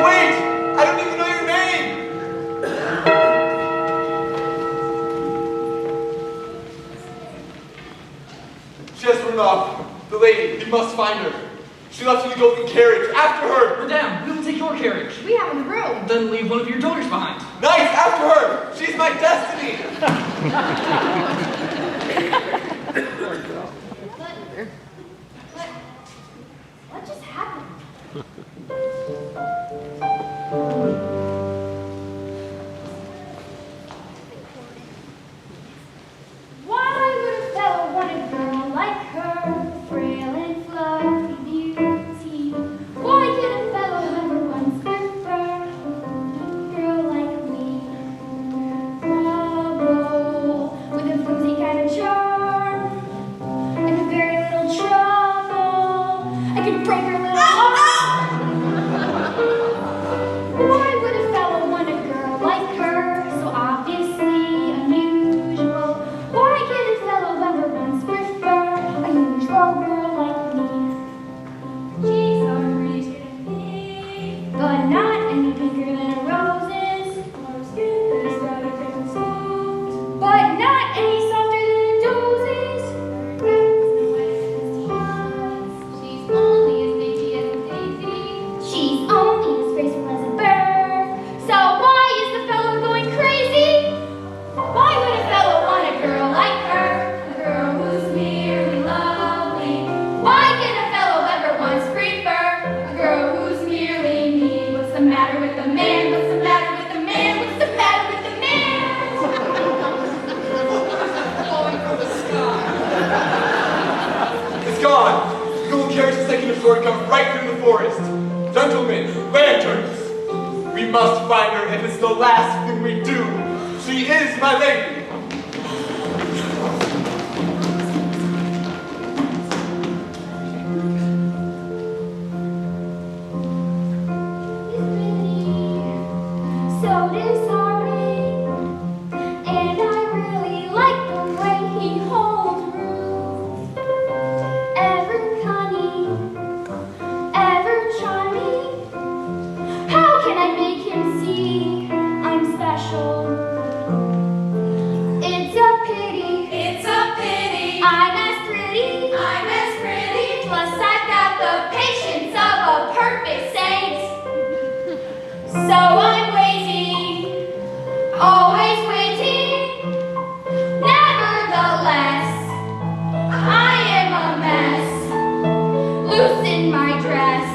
Wait! I don't even know your name! She has run off. The lady, we must find her. She left in the golden carriage. After her! Madame, we will take your carriage. We haven't room. Then leave one of your daughters behind. Nice! After her! She's my destiny! What just happened? Why would a fellow want a girl like her, frail and fluffy beauty? Why could a fellow ever once prefer a girl like me? Trouble with a flimsy kind of charm and a very little trouble. I could break her little heart. Why would a fellow want a girl like her, so obviously unusual? Why could a fellow ever once prefer a usual girl like me? Cheeks are pretty to pink, but not any pinker than a rose's. Her skin is rather thick and soft, but not any softer than a doze's. Her dress is the wettest as she's only as dainty as a daisy. She's only as graceful as a bird. So why is the fellow going crazy? Why would a fellow want a girl like her? A girl who's merely lovely. Why can a fellow ever once prefer a girl who's merely me? What's the matter with the man? What's the matter with the man? What's the matter with the man? Falling from the sky. It's gone! The golden carriage is taking us forward, come right through the forest. Gentlemen, lanterns! We must find her if it's the last thing we do. She is my lady! So disarming, and I really like the way he holds Ruth. Ever cunning, ever charming. How can I make him see I'm special? It's a pity. I'm as pretty. Plus I've got the patience of a perfect saint. So I'm waiting, always waiting. Nevertheless, I am a mess. Loosen my dress.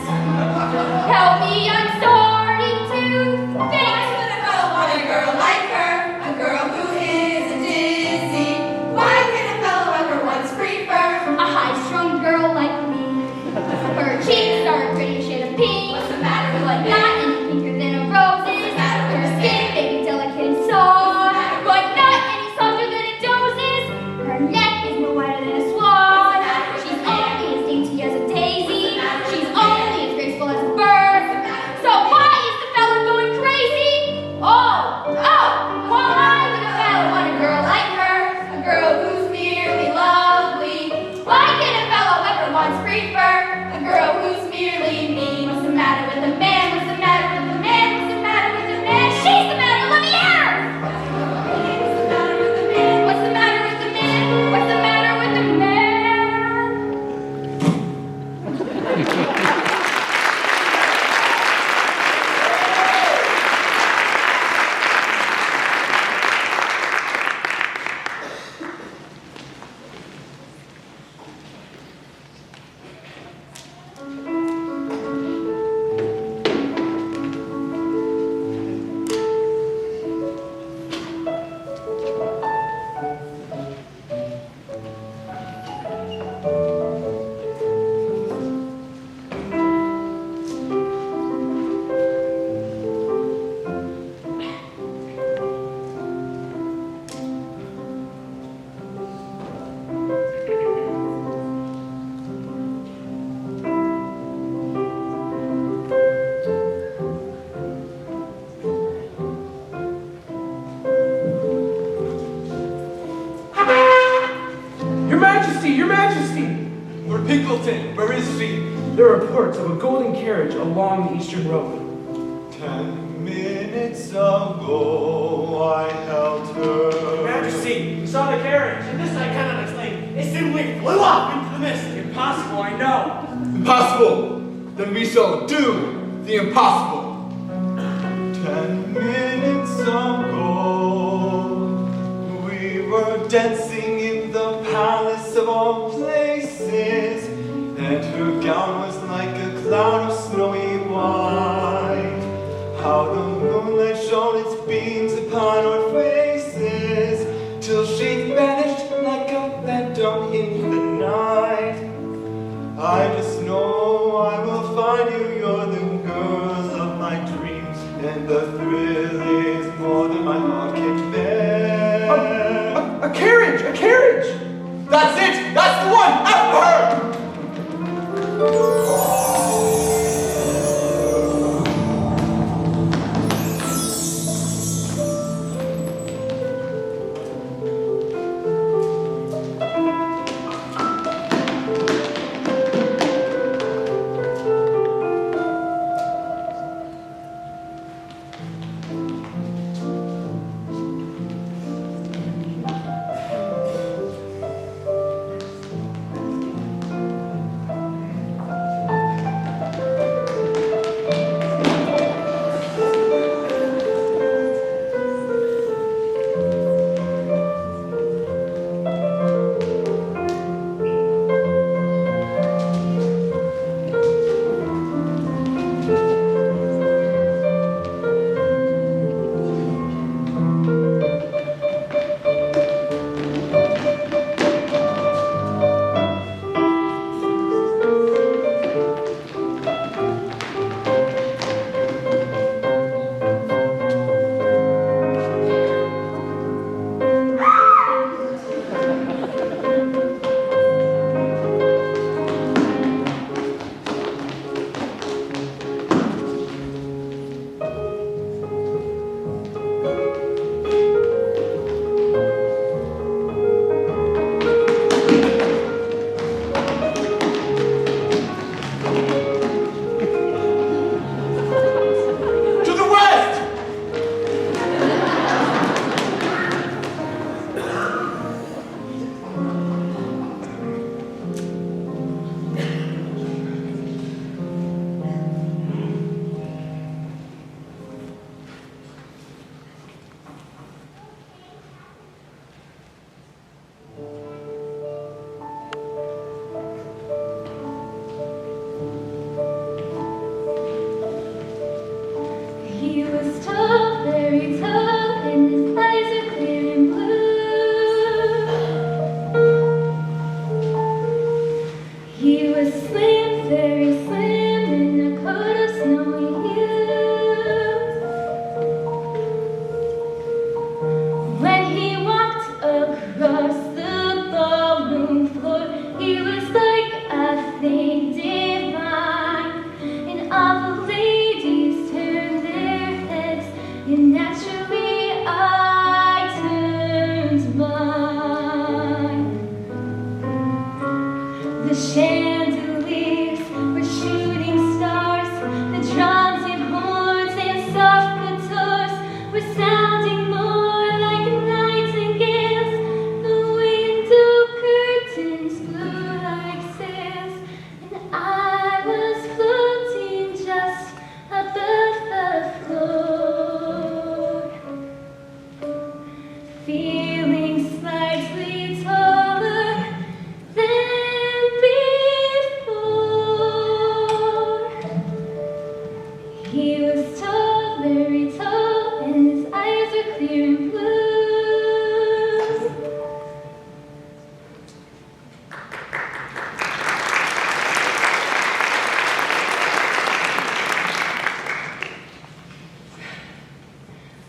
Help me, I'm starting to think. Why would a fellow want a girl like her? A girl who is a dizzy. Why can a fellow ever once prefer A high-strung girl like me. Her cheeks are a pretty shade of pink. What's the matter with But the not any pinker than a rose. Pinkleton, where is she? There are reports of a golden carriage along the eastern road. 10 minutes ago I held her. Majesty, we saw the carriage, and this I cannot explain. It simply flew off into the mist. Impossible, I know. Impossible! Then we shall do the impossible. 10 minutes ago we were dancing in the palace of all places, and her gown was like a cloud of snowy white. How the moonlight shone its beams upon our faces, till she vanished like a phantom in the night. I just know I will find you, you're the girl of my dreams, and the thrill is more than my heart can bear. A carriage! A carriage! That's it! That's the one! After her!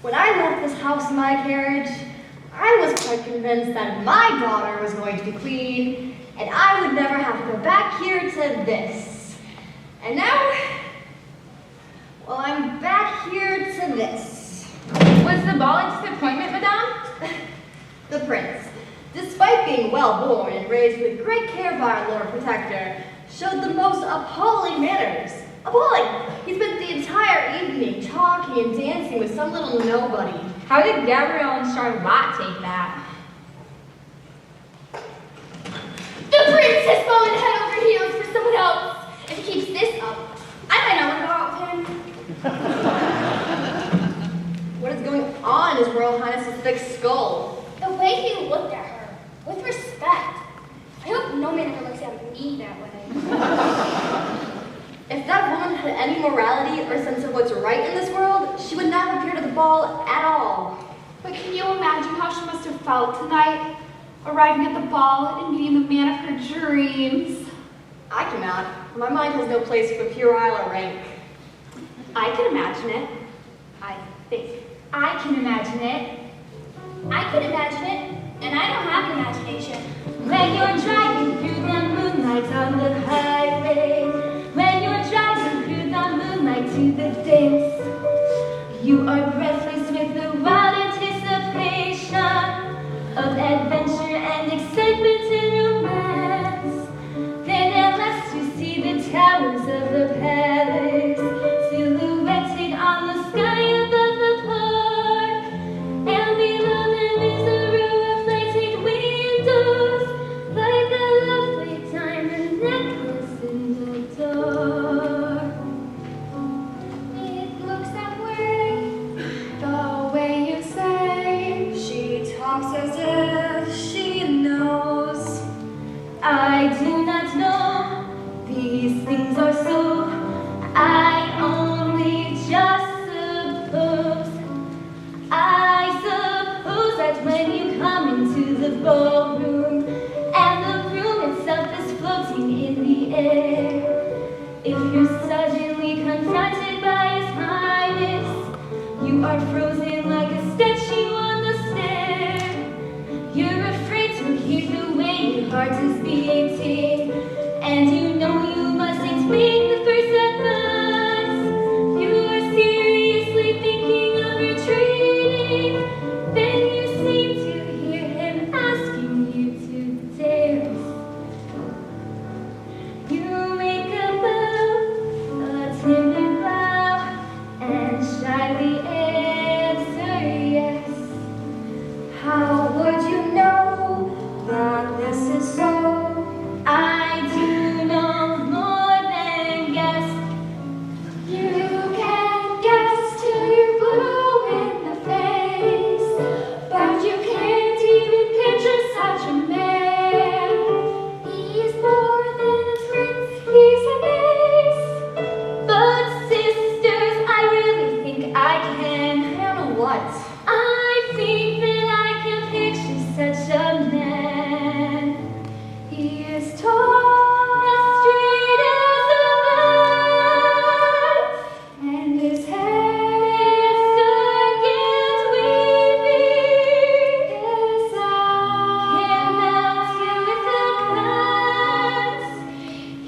When I left this house in my carriage, I was quite convinced that my daughter was going to be queen, and I would never have to go back here to this. And now, well, I'm back here to this. Was the ball a disappointment, madame? The prince. despite being well born and raised with great care by our Lord Protector, showed the most appalling manners. Appalling! He spent the entire evening talking and dancing with some little nobody. How did Gabrielle and Charlotte take that? The prince has fallen head over heels for someone else. If he keeps this up, I might not want to go out with him. What is going on in His Royal Highness's thick skull? The way he looked at her, with respect. I hope no man ever looks at me that way. If that woman had any morality or sense of what's right in this world, she would not appear to the ball at all. But can you imagine how she must have felt tonight, arriving at the ball and meeting the man of her dreams? I cannot. My mind has no place for puerile or rank. I can imagine it. I think. I can imagine it. I can imagine it, and I don't have an imagination. When you're driving through the moonlight on the highway, when you're driving through the moonlight to the dance, you are breathless with the wild anticipation of adventure and excitement and romance. Then at last you see the towers of the palace, silhouetted on the sky above the park, and below them is a row of lighted windows, like a lovely diamond necklace in the dark. It looks that way, The way you say, She talks as if she knows. I do not know, these things are so, I only just suppose. I suppose that when you come into the ballroom, and the room itself is floating in the air, if you're suddenly confronted by His Highness, you are frozen like a statue on the stair. You're afraid to hear the way your heart is beating, and you know you mustn't make the first advance. You are seriously thinking of retreating, then you seem to hear Him asking you to dance. You make a bow, a timid bow, and shyly answer yes. How would you know that this is so? I do know more than guess. You can guess till you're blue in the face, but you can't even picture such a man. He's more than a prince, he's an ace. But sisters, I really think I can. Hannah, what? I think that I can picture such a man. He is tall, as straight as a bat, and his hair is dark and wavy. His eyes can melt you with a glance.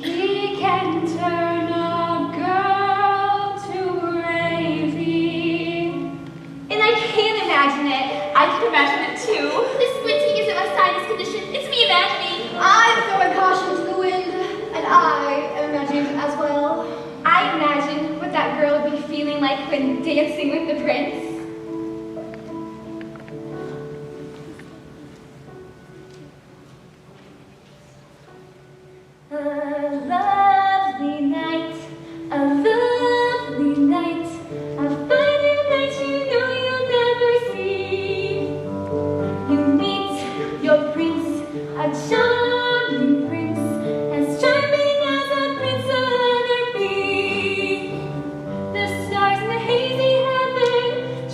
He can turn a girl to raving. and I can't imagine it. I can imagine it too. This squinting isn't my sinus condition. It's me imagining. I'm throwing caution to the wind, and I am imagining it as well. I imagine what that girl would be feeling like when dancing with the prince. A lovely night, a lovely night, a finer night you know you'll never see. You meet your prince, a charming prince, as charming as a prince will ever be. The stars in the hazy heaven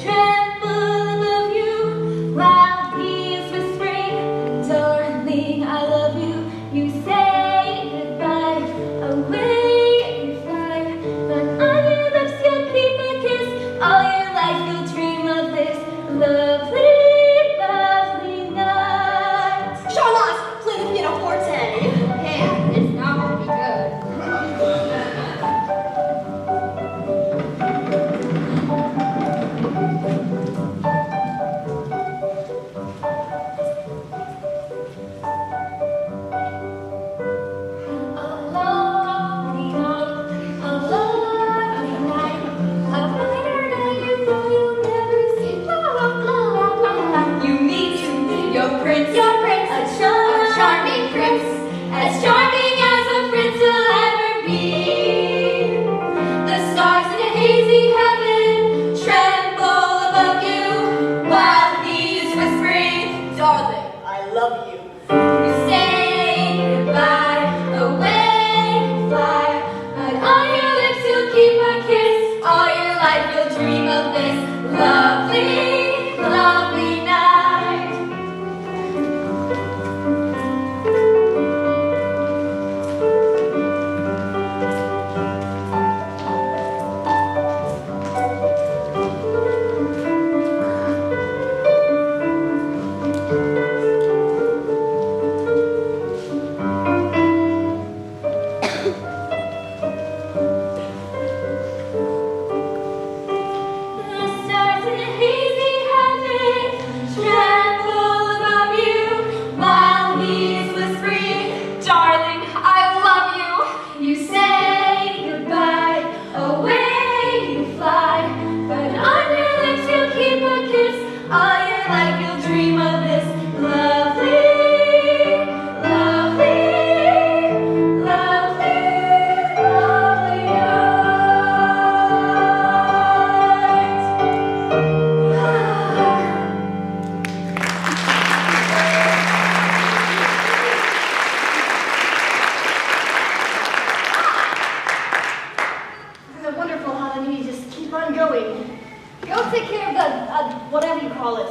call it.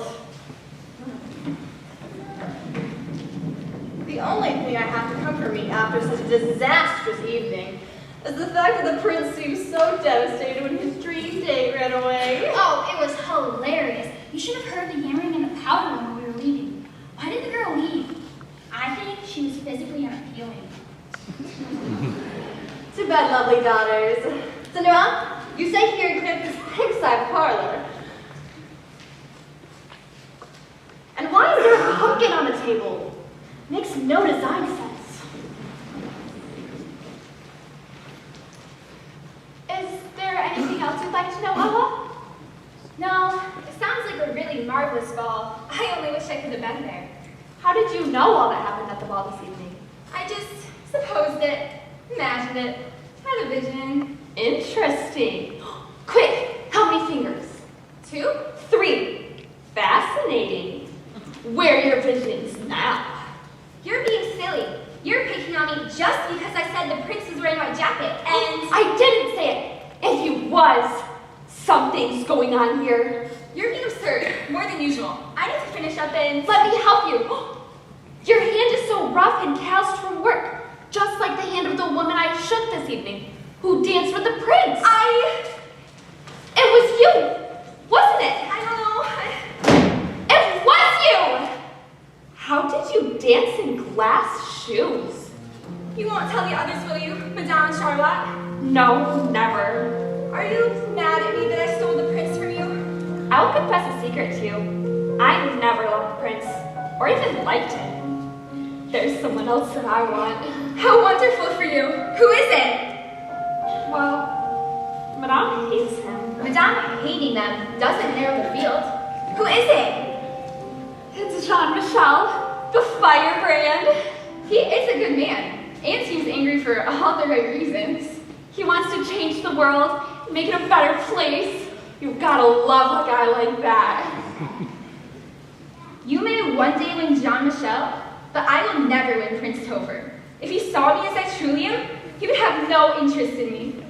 The only thing I have to comfort me after such a disastrous evening is the fact that the prince seemed so devastated when his dream date ran away. Oh, it was hilarious. You should have heard the yammering and the powder when we were leaving. Why did the girl leave? I think she was physically unappealing. To bed, lovely daughters. Cinderella, you stay here and clean up this pigsty parlor. And why is there a pumpkin on the table? Makes no design sense. Is there anything else you'd like to know, Ella? No, it sounds like a really marvelous ball. I only wish I could have been there. How did you know all that happened at the ball this evening? I just supposed it, imagined it, had a vision. Interesting. Quick, how many fingers? 2? 3. Fascinating. Where are your visions now? You're being silly. You're picking on me just because I said the prince was wearing my jacket, and I didn't say it. If he was, something's going on here. you're being absurd, more than usual. I need to finish up and... Let me help you. Your hand is so rough and calloused from work, just like the hand of the woman I shook this evening, who danced with the prince. It was you, wasn't it? I don't know. It was you! How did you dance in glass shoes? You won't tell the others, will you, Madame Charlotte? No, never. Are you mad at me that I stole the prince from you? I'll confess a secret to you. I never loved the prince, or even liked him. There's someone else that I want. How wonderful for you. Who is it? Well, Madame hates him. Madame hating them doesn't narrow the field. Who is it? It's Jean-Michel, the firebrand. He is a good man, and seems angry for all the right reasons. He wants to change the world, make it a better place. You've gotta love a guy like that. You may one day win Jean-Michel, but I will never win Prince Topher. If he saw me as I truly am, he would have no interest in me.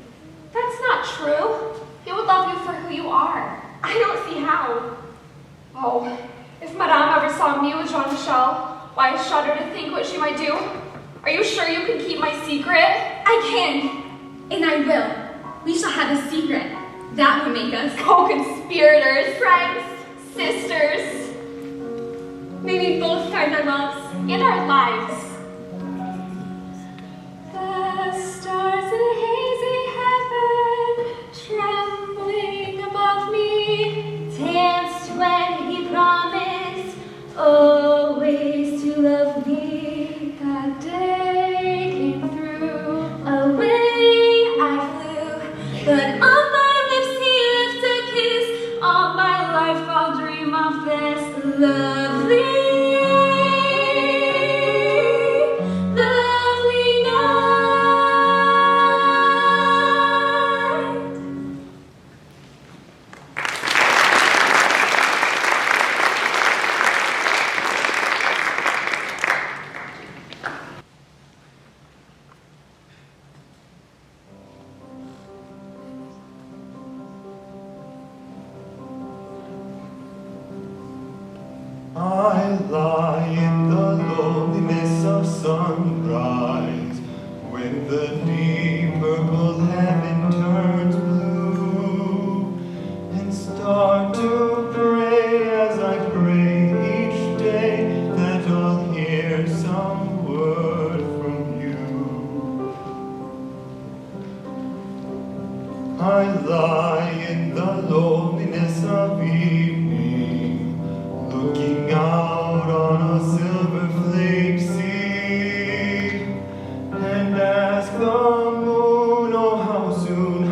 That's not true. He would love you for who you are. I don't see how. Oh, if Madame ever saw me with Jean-Michel, why I shudder to think what she might do. Are you sure you can keep my secret? I can, and I will. We shall have a secret. That would make us co-conspirators, friends, sisters. May we both find our loves and our lives. The stars in a hazy heaven, trembling above me, Danced when he promised always to love me. that day came through. Away I flew, but on my lips he left a kiss. All my life I'll dream of this lovely I lie in the loneliness of sunrise, when the deep purple heaven turns blue, and start to pray as I pray each day that I'll hear some word from you. I lie in the loneliness of evening, looking out on a silver flake sea, and ask the moon, oh how soon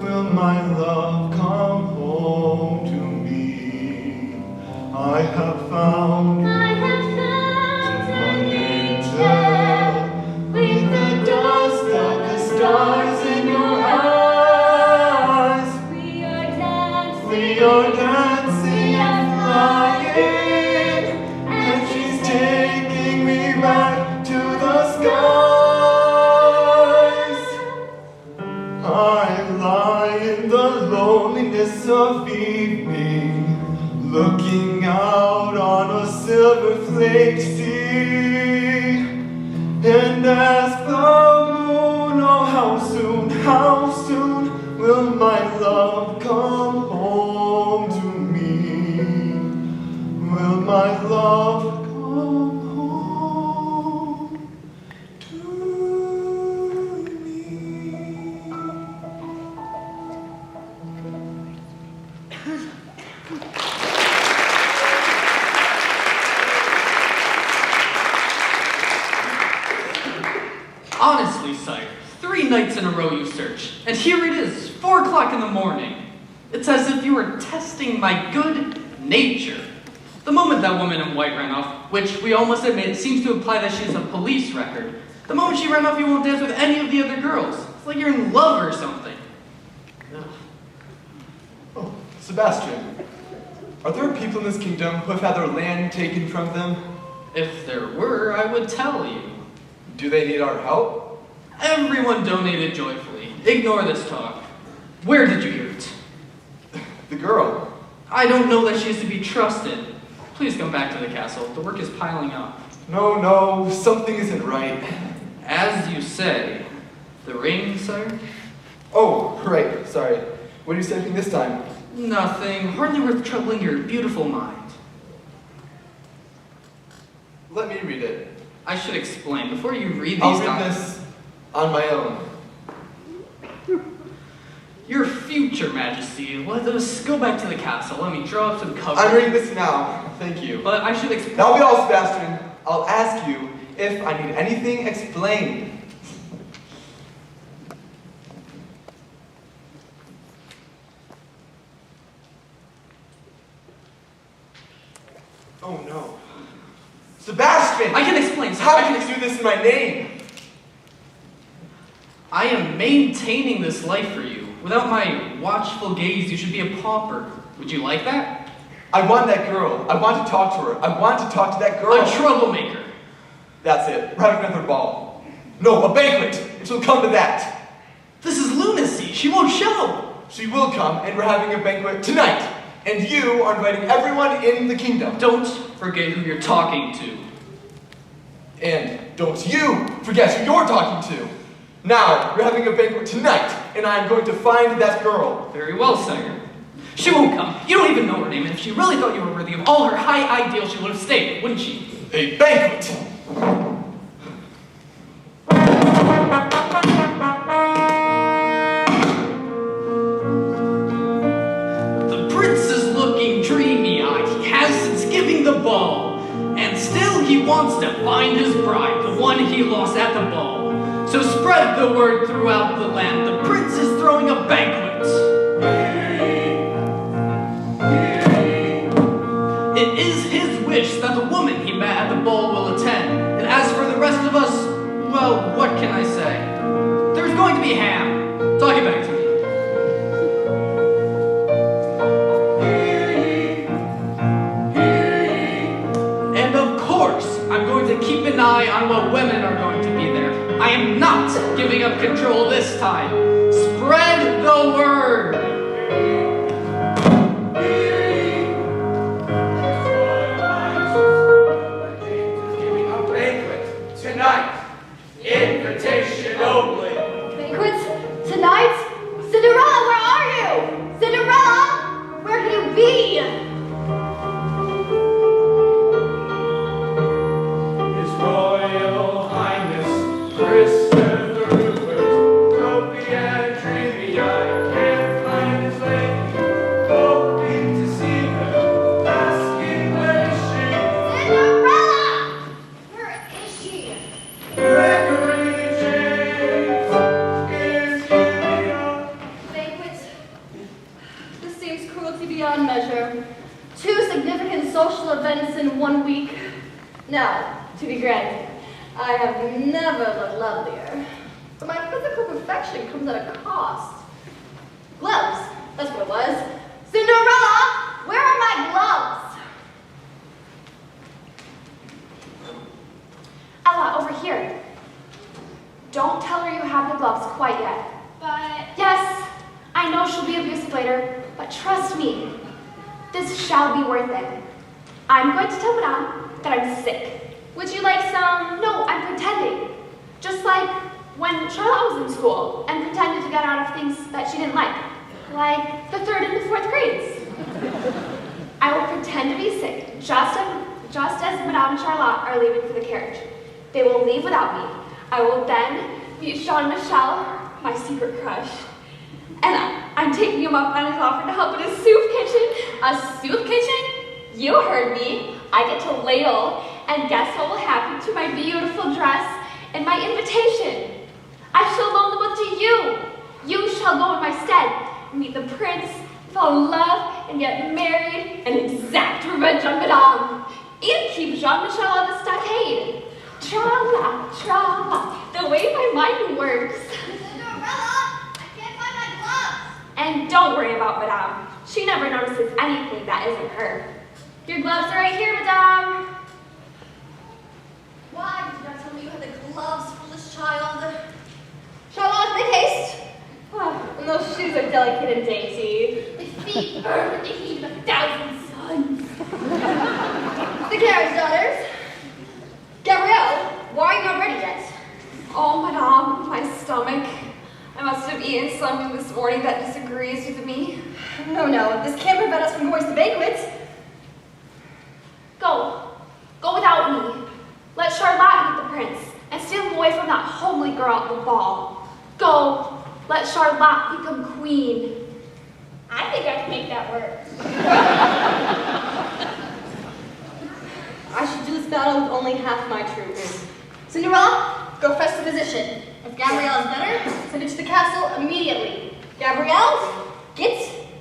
will my love come home to me? I have found an angel with the dust of the stars in your eyes. We are dancing, We are dancing and flying, and she's taking me back to the skies. I lie in the loneliness of evening, looking out on a silver-flaked sea. And ask the moon, oh how soon will my love come home to me? Will my love come home to me? Honestly, sire, 3 nights in a row you search, and here it is, 4 o'clock in the morning. It's as if you were testing my good nature. The moment that woman in white ran off, which we almost admit seems to imply that she's a police record, the moment she ran off, you won't dance with any of the other girls. It's like you're in love or something. Ugh. Oh, Sebastian, are there people in this kingdom who have had their land taken from them? If there were, I would tell you. Do they need our help? Everyone donated joyfully. Ignore this talk. Where did you hear it? The girl. I don't know that she is to be trusted. Please come back to the castle. The work is piling up. No, something isn't right. As you say. The ring, sir? Oh, right, sorry. What are you saying this time? Nothing. Hardly worth troubling your beautiful mind. Let me read it. I should explain. Before you read these I'll read this on my own. Your future majesty, let us go back to the castle. Let me draw up some cover. I'm reading this now. Thank you. But I should explain. That'll be all, Sebastian. I'll ask you if I need anything explained. Oh no. Sebastian! I can explain, sir. How can you do this in my name? I am maintaining this life for you. Without my watchful gaze, you should be a pauper. Would you like that? I want that girl. I want to talk to her. I want to talk to that girl. A troublemaker. That's it. We're having another ball. No, a banquet. It will come to that. This is lunacy. She won't show. She will come, and we're having a banquet tonight. And you are inviting everyone in the kingdom. Don't forget who you're talking to. And don't you forget who you're talking to. Now, we're having a banquet tonight, and I'm going to find that girl. Very well, sire. She won't come. You don't even know her name, and if she really thought you were worthy of all her high ideals, she would have stayed, wouldn't she? A banquet! The prince is looking dreamy-eyed. He has since giving the ball. And still he wants to find his bride, the one he lost at the ball. So spread the word throughout the land. The prince is throwing a banquet. It is his wish that the woman he met at the ball will attend. And as for the rest of us, well, what can I say? There's going to be ham. Talk it back to me. And of course, I'm going to keep an eye on what women are going to be there. I am not giving up control this time. Spread the word. Giving a banquet tonight. Invitation only. Banquet tonight? Cinderella, where are you? Cinderella, where can you be? His Royal Highness Christopher Rupert, dopey and dreamy, I can't find his lady, hoping to see her, asking where is she? Cinderella! Where is she? Gregory James is giving up. Banquet. This seems cruelty beyond measure. 2 significant social events in 1 week. Now, to be granted, I have never looked lovelier. But my physical perfection comes at a cost. Gloves, that's what it was. Cinderella, where are my gloves? Ella, over here. Don't tell her you have the gloves quite yet. But Yes, I know she'll be abusive later, but trust me. This shall be worth it. I'm going to tell Madame that I'm sick. Would you like some? No, I'm pretending. Just like when Charlotte was in school and pretended to get out of things that she didn't like the 3rd and the 4th grades. I will pretend to be sick, just as Madame and Charlotte are leaving for the carriage. They will leave without me. I will then meet Jean-Michel, my secret crush, and I'm taking him up on his offer to help in his soup kitchen. A soup kitchen? You heard me. I get to ladle, and guess what will happen to my beautiful dress and my invitation? I shall loan the book to you. You shall go in my stead, meet the prince, fall in love, and get married, and exact revenge on Madame. And keep Jean-Michel on the stockade. Tra-la, tra-la, the way my mind works. Cinderella, I can't find my gloves. And don't worry about Madame. She never notices anything that isn't her. Your gloves are right here, Madame. Why did you not tell me you had the gloves, foolish child? Charlotte, make haste. Oh, and those shoes are delicate and dainty. The feet burn with the heat of 1,000 suns. The carriage, daughters. Gabrielle, why are you not ready yet? Oh, Madame, my stomach. I must have eaten something this morning that disagrees with me. No, this can't prevent us from going to the banquet. Go without me. Let Charlotte meet the prince and steal him away from that homely girl at the ball. Go, let Charlotte become queen. I think I can make that work. I should do this battle with only half my troops. Cinderella, go fetch the physician. If Gabrielle is better, send it to the castle immediately. Gabrielle, get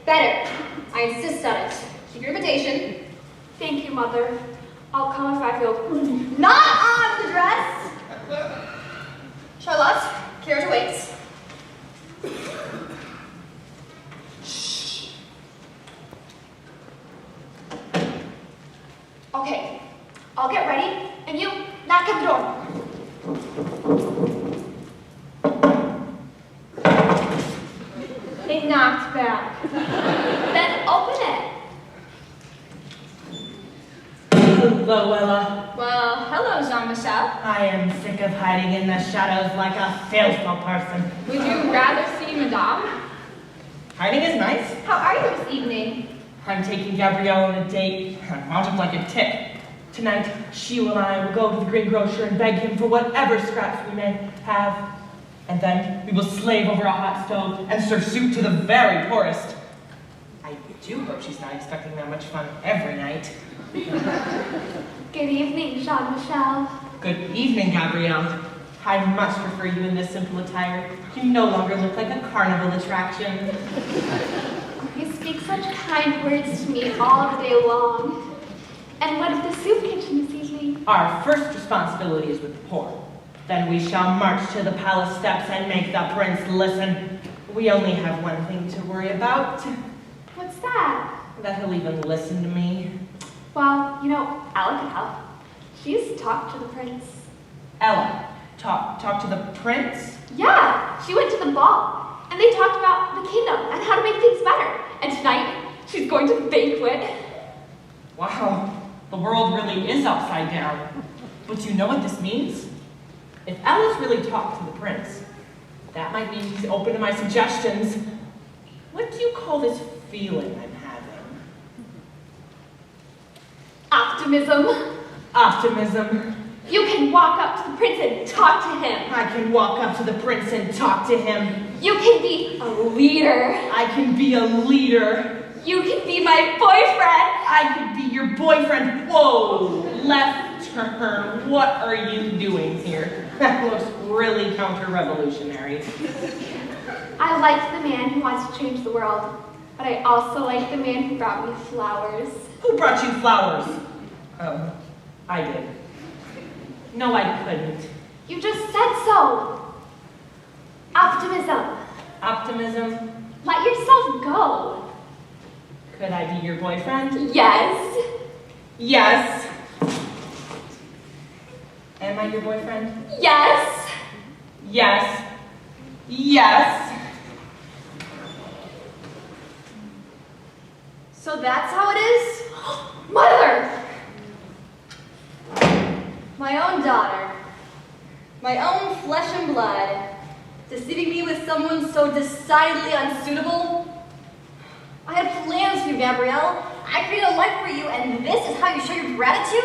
better. I insist on it. Keep your invitation. Thank you, Mother. I'll come if I feel... Not on the dress! Charlotte, carriage awaits. Okay, I'll get ready, and you knock at the door. They knocked back. Then open it. Hello, Ella. Well, hello, Jean-Michel. I am sick of hiding in the shadows like a faithful person. Would you rather see Madame? Hiding is nice. How are you this evening? I'm taking Gabrielle on a date. I'm mounted like a tick. Tonight, she and I will go to the greengrocer and beg him for whatever scraps we may have. And then we will slave over a hot stove and serve soup to the very poorest. I do hope she's not expecting that much fun every night. Good evening, Jean-Michel. Good evening, Gabrielle. I much prefer you in this simple attire. You no longer look like a carnival attraction. You speak such kind words to me all the day long. And what of the soup kitchen this evening? Our first responsibility is with the poor. Then we shall march to the palace steps and make the prince listen. We only have one thing to worry about. What's that? That he'll even listen to me. Well, you know, Ella could help. She's talked to the prince. Ella, talk to the prince? Yeah, she went to the ball, and they talked about the kingdom and how to make things better. And tonight, she's going to the banquet. Wow, the world really is upside down. But you know what this means? If Ella's really talked to the prince, that might mean he's open to my suggestions. What do you call this feeling I'm having? Optimism. Optimism. You can walk up to the prince and talk to him. I can walk up to the prince and talk to him. You can be a leader. I can be a leader. You can be my boyfriend. I could be your boyfriend. Whoa, left turn. What are you doing here? That looks really counter-revolutionary. I like the man who wants to change the world, but I also like the man who brought me flowers. Who brought you flowers? Oh, I did. No, I couldn't. You just said so. Optimism. Optimism? Let yourself go. Could I be your boyfriend? Yes. Yes. Am I your boyfriend? Yes. Yes. Yes. So that's how it is? My own flesh and blood. Deceiving me with someone so decidedly unsuitable? I had plans for you, Gabrielle. I created a life for you, and this is how you show your gratitude?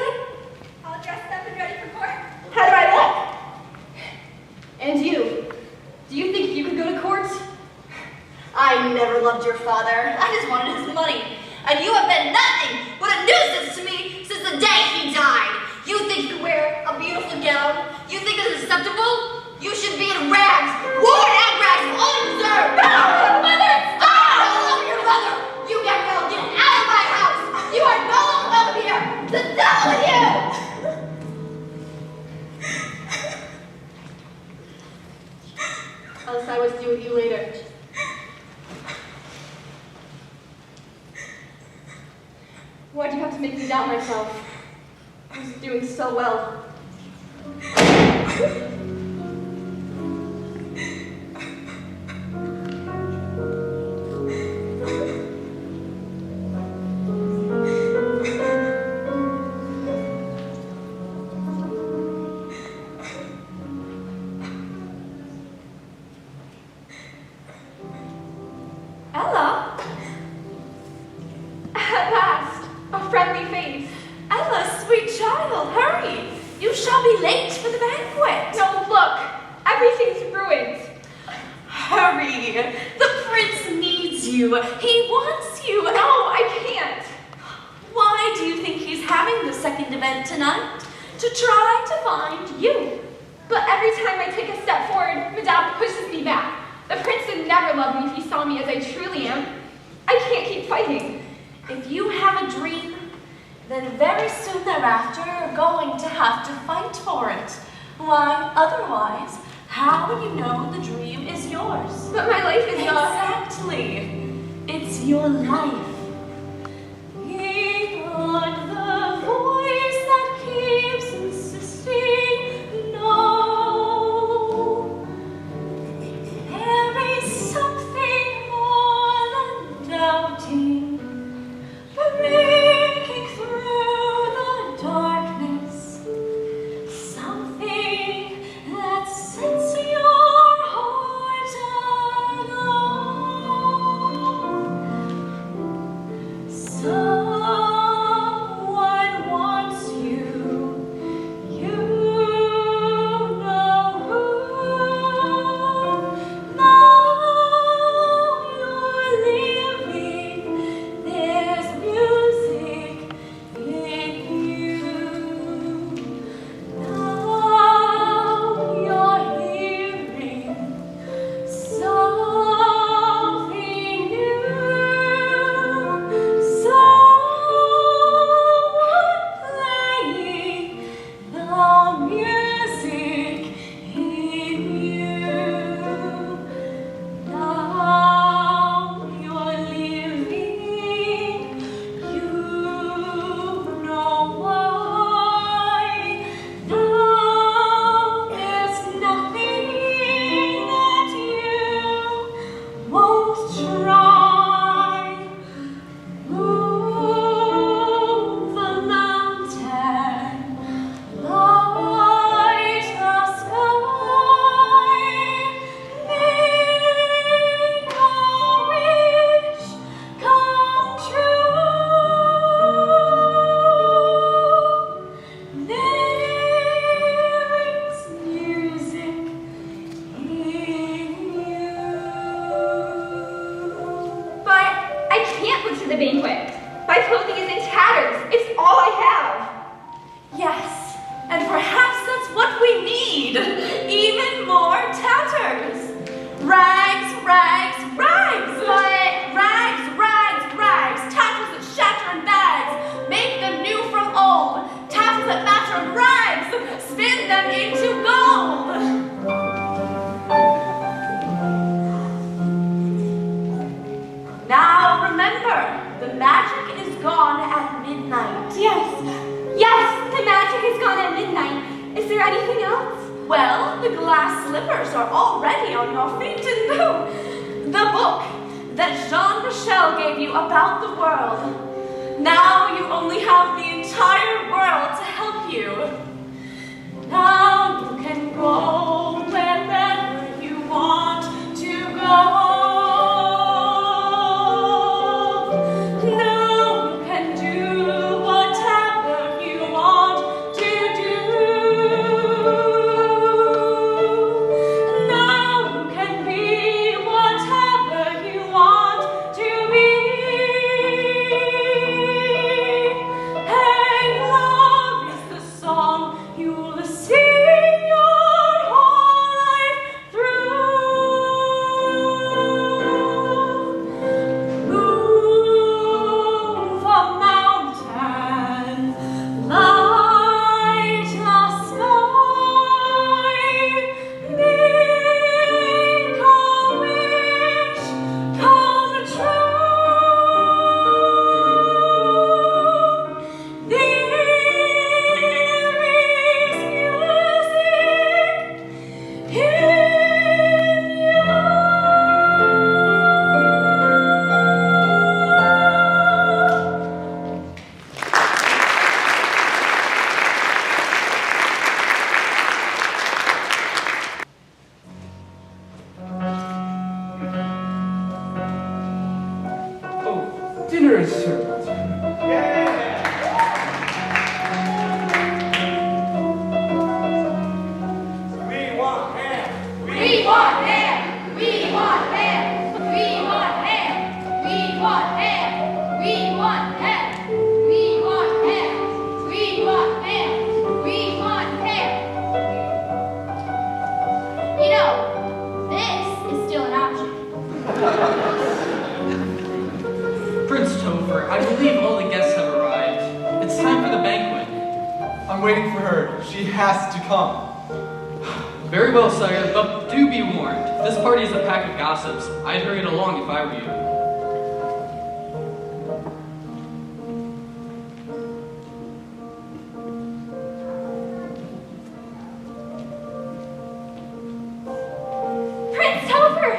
All dressed up and ready for court. How do I look? And you? Do you think you could go to court? I never loved your father. I just wanted his money. And you have been nothing but a nuisance to me since the day he died. You think you can wear a beautiful gown? You think it's acceptable? You should be in rags, worn out rags, all you deserve. No, mother! Stop! I love your mother. You Gabrielle, get out of my house. You are no longer welcome here. The devil with you! Else I will see with you later. Why'd you have to make me doubt myself? I was doing so well. Ella? At last, a friendly face. Ella, sweet child, hurry. You shall be late for the banquet. No, look, everything's ruined. Hurry. The prince needs you. He wants you. No, I can't. Why do you think he's having the second event tonight? To try to find you. But every time I take a step forward, Madame pushes me back. The prince would never love me if he saw me as I truly am. I can't keep fighting. If you have a dream, then very soon thereafter you're going to have to fight for it. Why, otherwise, how would you know the dream is yours? But my life is not. Exactly. It's your life. Heed not the voice that keeps insisting, no. There is something more than doubting, breaking through the darkness, something that sets your heart aglow. Someone wants you, you know who. Now you're living, there's music in you. Now you're hearing something new. Someone playing the music in you. Now you're living, you know why. Now there's nothing that you won't try. Move the mountain, light the sky, make a wish come true. There is music in you. But I can't go to the banquet. My clothing is in tatters. It's all I have. Yes, and perhaps that's what we need. Even more tatters. Rags, rags, rags. But Rags, rags, rags. Tatters that shatter in bags. Make them new from old. Tatters that matter in rags. Spin them into gold. Now remember, the magic is gone at midnight. yes, the magic is gone at midnight. Is there anything else? Well, the glass slippers are already on your feet, and the book that Jean Michel gave you about the world. Now you only have the entire world to help you. Now you can go wherever you want to go. Now you can do whatever you want to do. Now you can be whatever you want to be. Hey, love is the song you'll sing your whole life through. Move a mountain, light a sky, make a wish come true. There is music in you. Oh, dinner is served. We want ham. We want ham! We want ham! We want ham! We want ham! We want ham! We want ham! We want ham! We want ham! You know, this is still an option. Prince Topher, I believe all the guests have arrived. It's time for the banquet. I'm waiting for her. She has to come. Very well, sire, but do be warned. This party is a pack of gossips. I'd hurry it along if I were you. Prince Topher!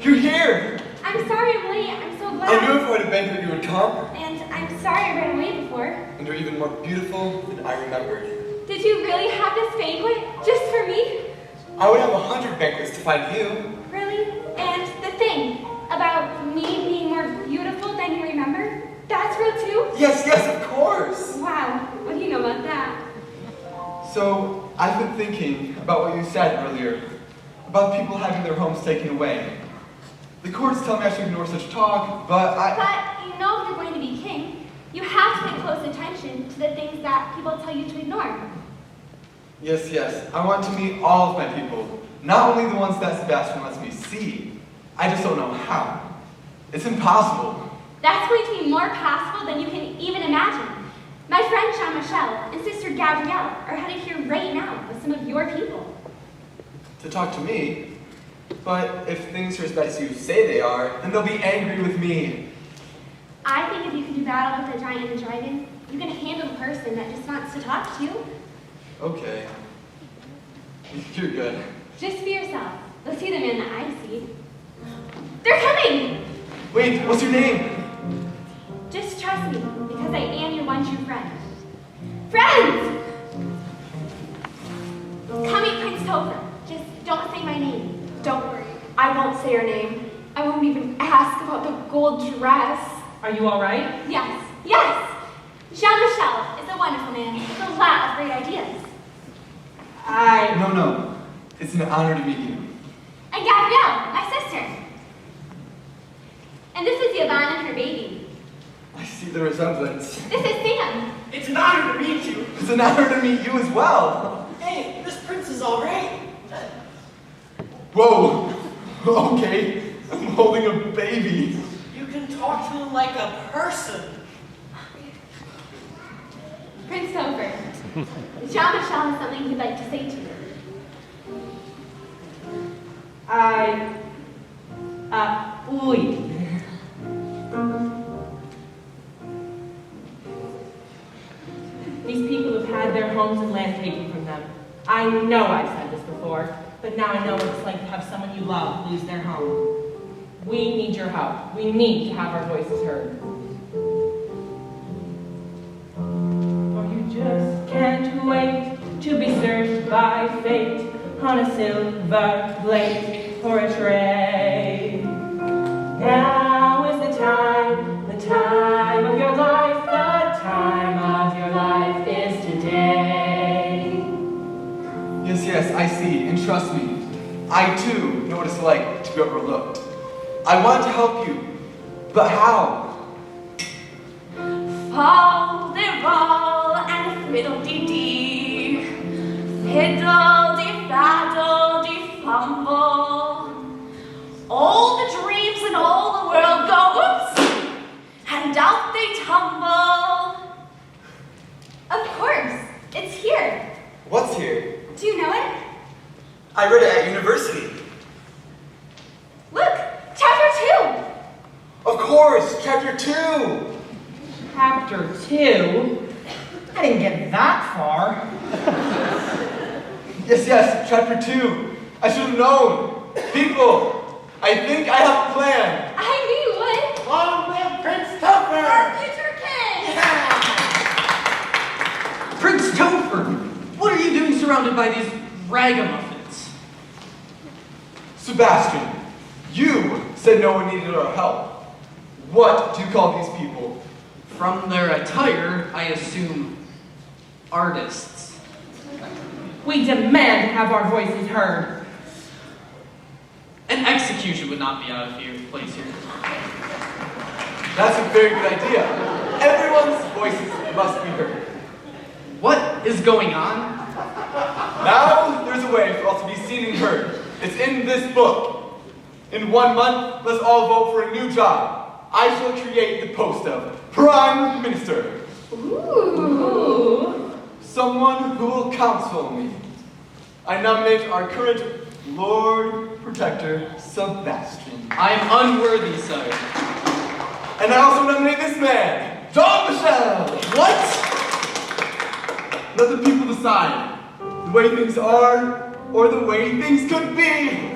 You're here! I'm sorry I'm late. I'm so glad. I knew if I had been here you would come. And I'm sorry I ran away before. And you're even more beautiful than I remembered. Did you really have this banquet just for me? I would have 100 banquets to find you. Really? And the thing about me being more beautiful than you remember? That's real too? Yes, of course. Wow, what do you know about that? So, I've been thinking about what you said earlier, about people having their homes taken away. The courts tell me I should ignore such talk, but But you know if you're going to be king, you have to pay close attention to the things that people tell you to ignore. Yes, I want to meet all of my people, not only the ones that Sebastian lets me see. I just don't know how. It's impossible. That's going to be more possible than you can even imagine. My friend Jean-Michel and sister Gabrielle are headed here right now with some of your people. To talk to me. But if things are as bad as you say they are, then they'll be angry with me. I think if you can do battle with the giant and the dragon, you can handle the person that just wants to talk to you. Okay. You're good. Just be yourself. You'll see the man that I see. They're coming! Wait, what's your name? Just trust me, because I am your one true friend. Friends! Come meet Prince Topher. Just don't say my name. Don't worry, I won't say your name. I won't even ask about the gold dress. Are you all right? Yes. Jean-Michel is a wonderful man with a lot of great ideas. No. It's an honor to meet you. And Gabrielle, my sister. And this is Yvonne and her baby. I see the resemblance. This is Sam. It's an honor to meet you. It's an honor to meet you as well. Hey, this prince is all right. Whoa. Okay. I'm holding a baby. You can talk to him like a person. Prince Topher. Jean-Michel has something he'd like to say to you. These people have had their homes and land taken from them. I know I've said this before, but now I know what it's like to have someone you love lose their home. We need your help. We need to have our voices heard. Or you just can't wait to be served by fate on a silver plate or a tray. Now is the time of your life, the time of your life is today. Yes, I see, and trust me, I too know what it's like to be overlooked. I want to help you, but how? Fal-de-ral and fiddle-dee-dee, fiddle-de-faddle-de-fumble. All the dreams in all the world go whoops, and out they tumble. Of course, it's here. What's here? Do you know it? I read it at university. Look, chapter 2. Of course, chapter 2. Chapter 2? I didn't get that far. Yes, chapter 2. I should have known. People, I think I have a plan. I knew you would. Long live Prince Topher! Our future king. Prince Topher, what are you doing surrounded by these ragamuffins? Sebastian, you said no one needed our help. What do you call these people? From their attire, I assume artists. We demand to have our voices heard. An execution would not be out of place here. That's a very good idea. Everyone's voices must be heard. What is going on? Now there's a way for us to be seen and heard. It's in this book. In 1 month, let's all vote for a new job. I shall create the post of Prime Minister. Ooh. Someone who will counsel me. I nominate our current Lord Protector, Sebastian. I am unworthy, sire. And I also nominate this man, Jean Michel. What? Let the people decide the way things are or the way things could be.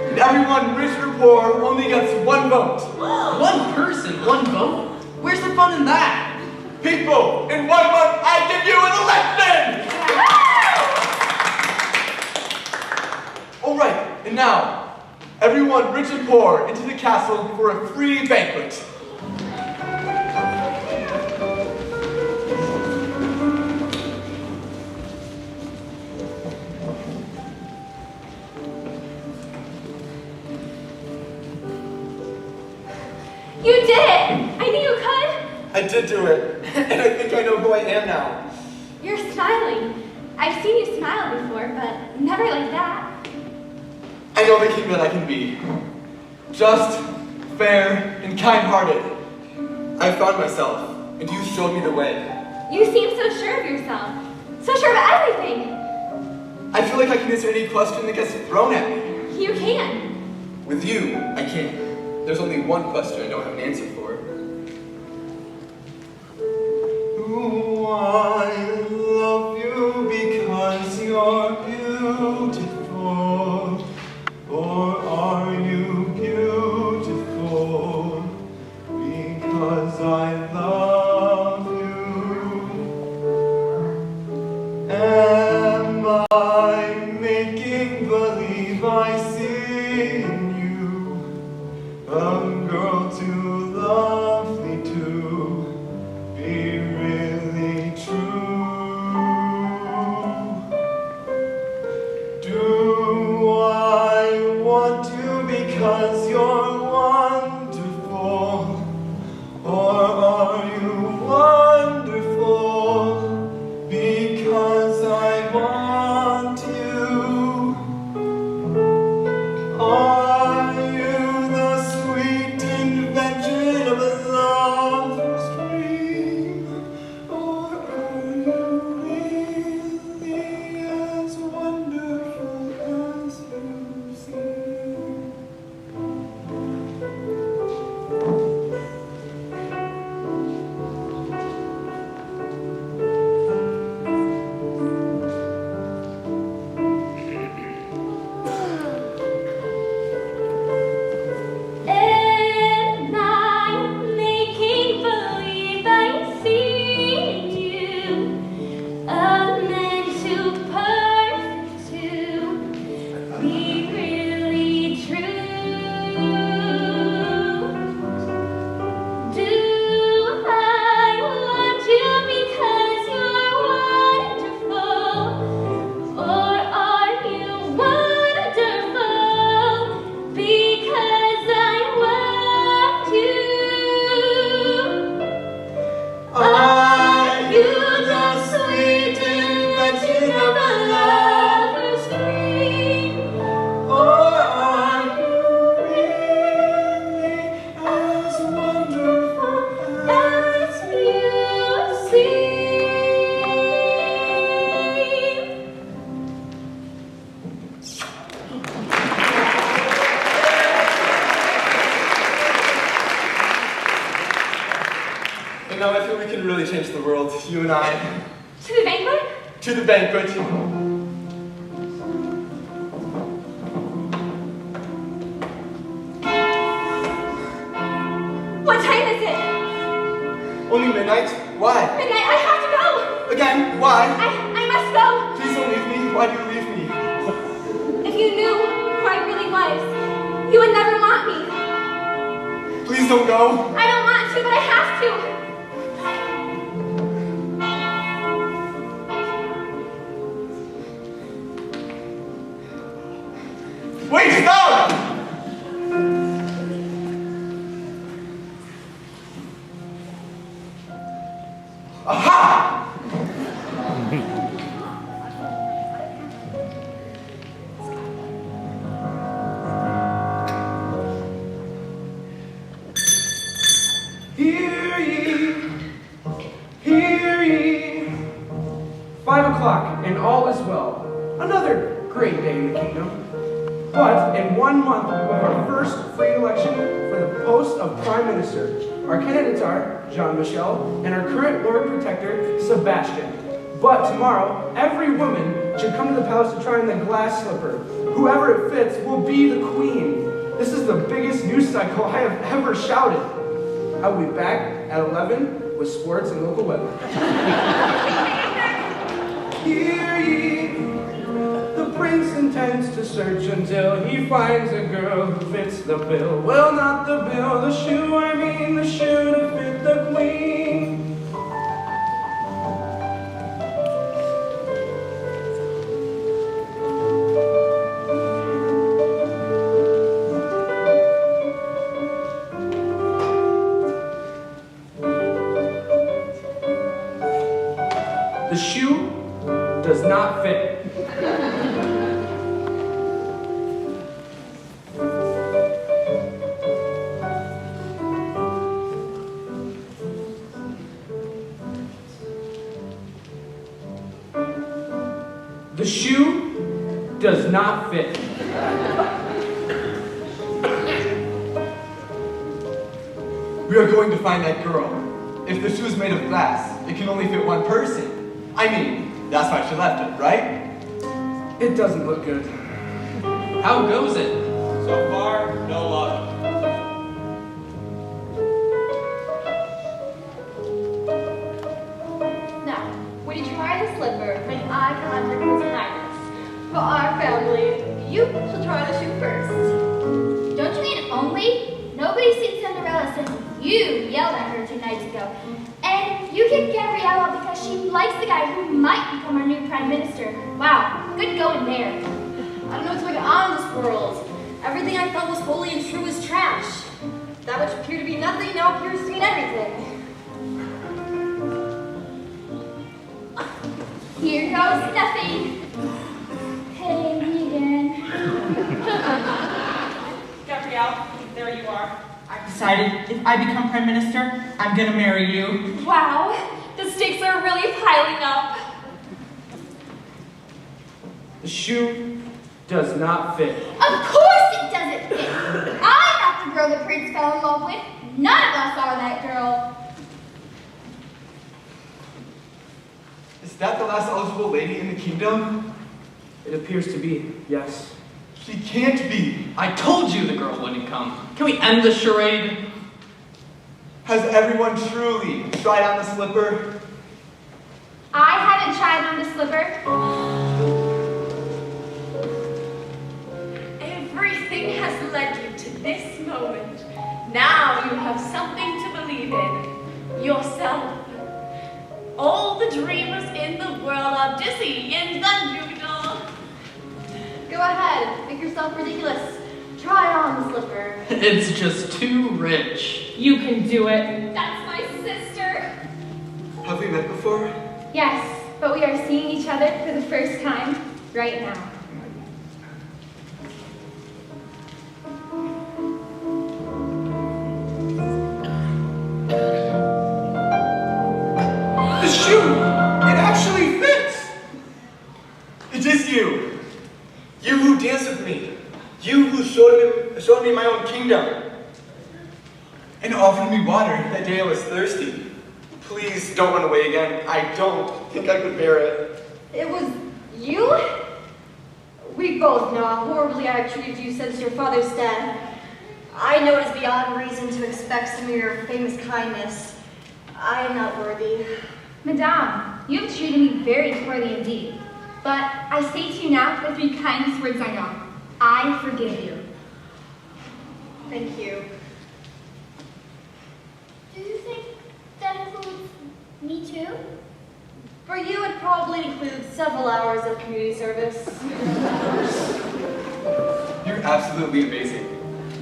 And everyone, rich or poor, only gets 1 vote. One person, 1 vote? Where's the fun in that? People, in 1 month, I give you an election! All right, and now, everyone, rich and poor, into the castle for a free banquet. You did it! I knew you could. I did do it, and I think I know who I am now. You're smiling. I've seen you smile before, but never like that. I know the king that I can be. Just, fair, and kind-hearted. I found myself, and you showed me the way. You seem so sure of yourself. So sure of everything. I feel like I can answer any question that gets thrown at me. You can. With you, I can't. There's only one question I don't have an answer for. Ooh, I love you because you're beautiful. Or are you beautiful because I love you? Am I making believe I see in you a girl too lovely to be really true? Do I want you because you're wonderful? Or are you wonderful because I want you? Are you the sweet invention of a lover's dream? Or are you really as wonderful as you seem? can really change the world, you and I. To the banquet? To the banquet. What time is it? Only midnight? Why? Midnight, I have to go! Again, why? I must go! Please don't leave me. Why do you leave me? If you knew who I really was, you would never want me. Please don't go. I don't want to, but I have to. Wait, stop! Aha! Hear ye, hear ye. 5 o'clock, and all is well. Another great day in the kingdom. But in 1 month, we have our first free election for the post of Prime Minister. Our candidates are Jean-Michel and our current Lord Protector, Sebastian. But tomorrow, every woman should come to the palace to try on the glass slipper. Whoever it fits will be the queen. This is the biggest news cycle I have ever shouted. I will be back at 11 with sports and local weather. Hear ye, the prince intends to search until he finds a girl who fits the bill. Well, not the bill, the shoe, I mean the shoe to fit the queen. The shoe does not fit. The shoe does not fit. We are going to find that girl. If the shoe is made of glass, it can only fit one person. I mean, that's why she left it, right? It doesn't look good. How goes it? So far, no luck. Now, when you try the slipper, make eye contact with His Highness. For our family, you shall try the shoe first. Don't you mean only? Nobody's seen Cinderella since you yelled at her 2 nights ago. And you kicked Gabriella because she likes the guy who might become our new prime minister. Wow, good going there. I don't know what's going on in this world. Everything I felt was holy and true is trash. That which appeared to be nothing now appears to mean everything. Here goes nothing. Hey, me again. Gabrielle, there you are. I've decided if I become prime minister, I'm gonna marry you. Wow, the stakes are really piling up. The shoe does not fit. Of course it doesn't fit. I'm not the girl the prince fell in love with. None of us are that girl. Is that the last eligible lady in the kingdom? It appears to be, yes. She can't be. I told you the girl wouldn't come. Can we end the charade? Has everyone truly tried on the slipper? I haven't tried on the slipper. Everything has led you to this moment. Now you have something to believe in. Yourself. All the dreamers in the world are dizzy in the noodle. Go ahead, make yourself ridiculous. Try on the slipper. It's just too rich. You can do it. That's my sister. Have we met before? Yes, but we are seeing each other for the first time right now. The shoe! It actually fits! It is you! You who danced with me. You who showed me my own kingdom. And offered me water that day I was thirsty. Please don't run away again. I don't think I could bear it. It was you? We both know how horribly I have treated you since your father's death. I know it is beyond reason to expect some of your famous kindness. I am not worthy. Madame, you have treated me very poorly indeed. But I say to you now the 3 kindest words I know. I forgive you. Thank you. Do you think that includes me too? For you, it probably includes several hours of community service. You're absolutely amazing.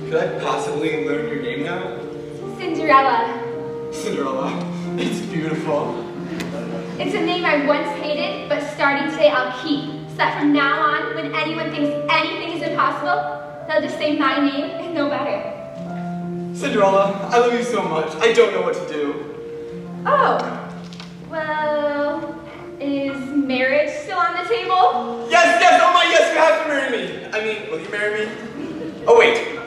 Could I possibly learn your name now? Cinderella. Cinderella. It's beautiful. It's a name I once hated, but starting today I'll keep. So that from now on, when anyone thinks anything is impossible, they'll just say my name and no better. Cinderella, I love you so much. I don't know what to do. Oh, well, is marriage still on the table? Yes, yes, oh my, yes, you have to marry me. I mean, will you marry me? Oh, wait.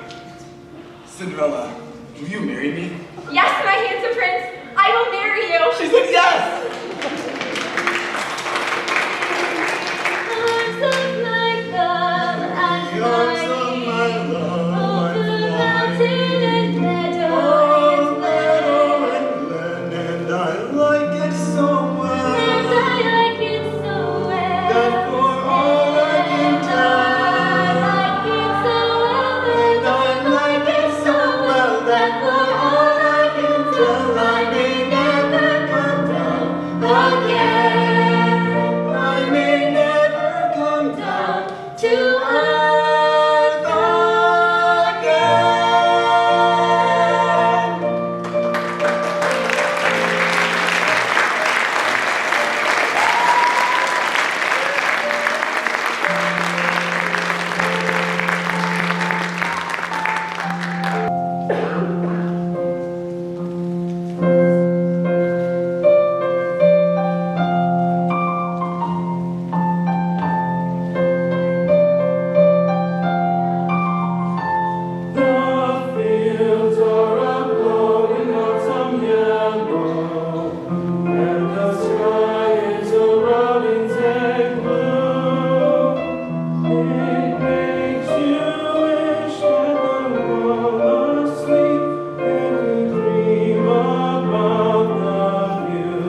Cinderella, will you marry me? Yes, my handsome prince, I will marry you. She said yes! Arms of my love and my love, over mountain and meadow and glen, And I like it so well. and I like it so well. That for all I can tell. I like it so well, And I like it so well. That for all I can tell, I may never come down again. I may never come down to earth. The fields are aglow in autumn yellow, and the sky is a robin's egg blue. It makes you wish that the world asleep and to dream about the view.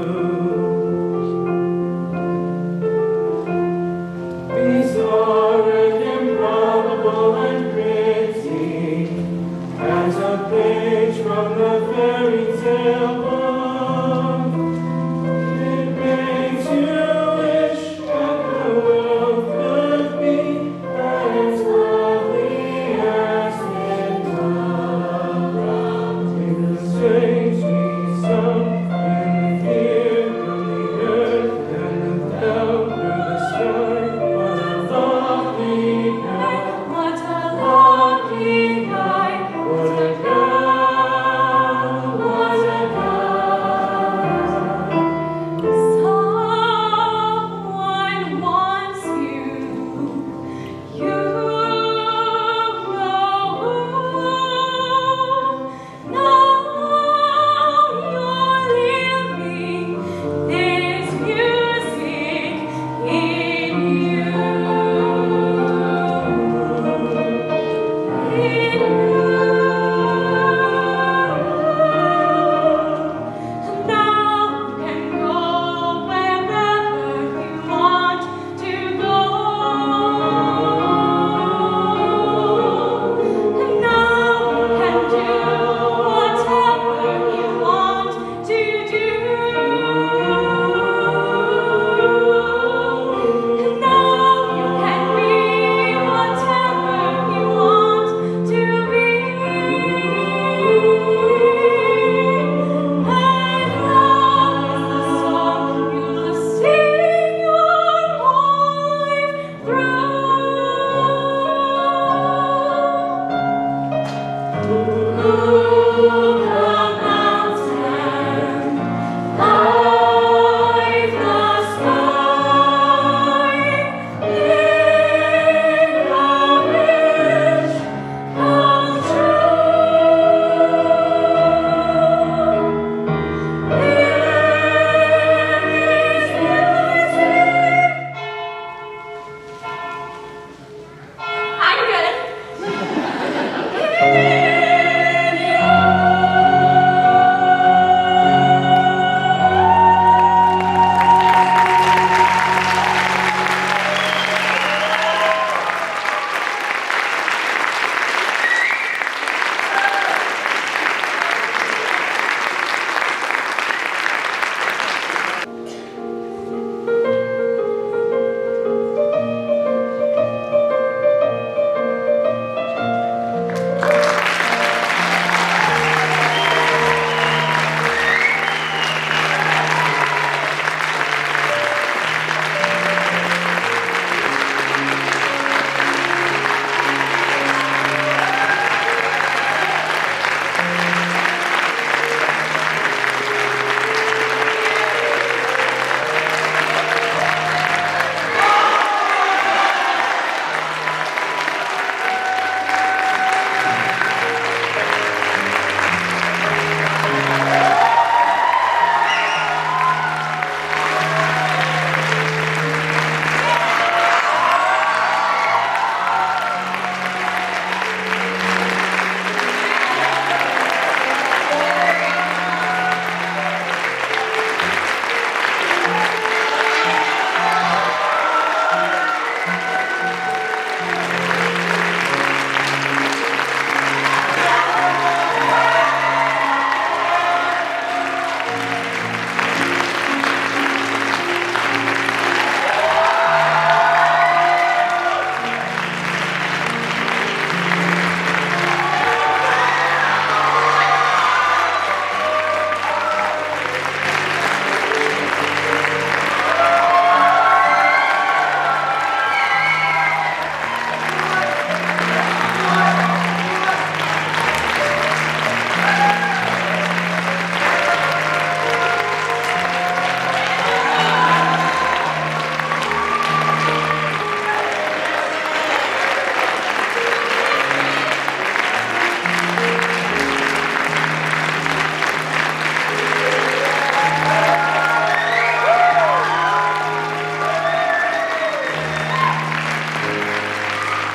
Bizarre and improbable and crazy, as a page from the fairy tale book, it makes you wish that the world could be as lovely as it looked. In the strangely sung, in the fear from the earth and the down through the sky, what a lovely girl, what a lovely guy, what a girl, what a girl. Someone wants you, you know who. Now you're living this music in you. Now you can go wherever you want to go. Now you can do whatever you want to do. Now you can be whatever you want to be. And love is the song you'll sing your whole life through.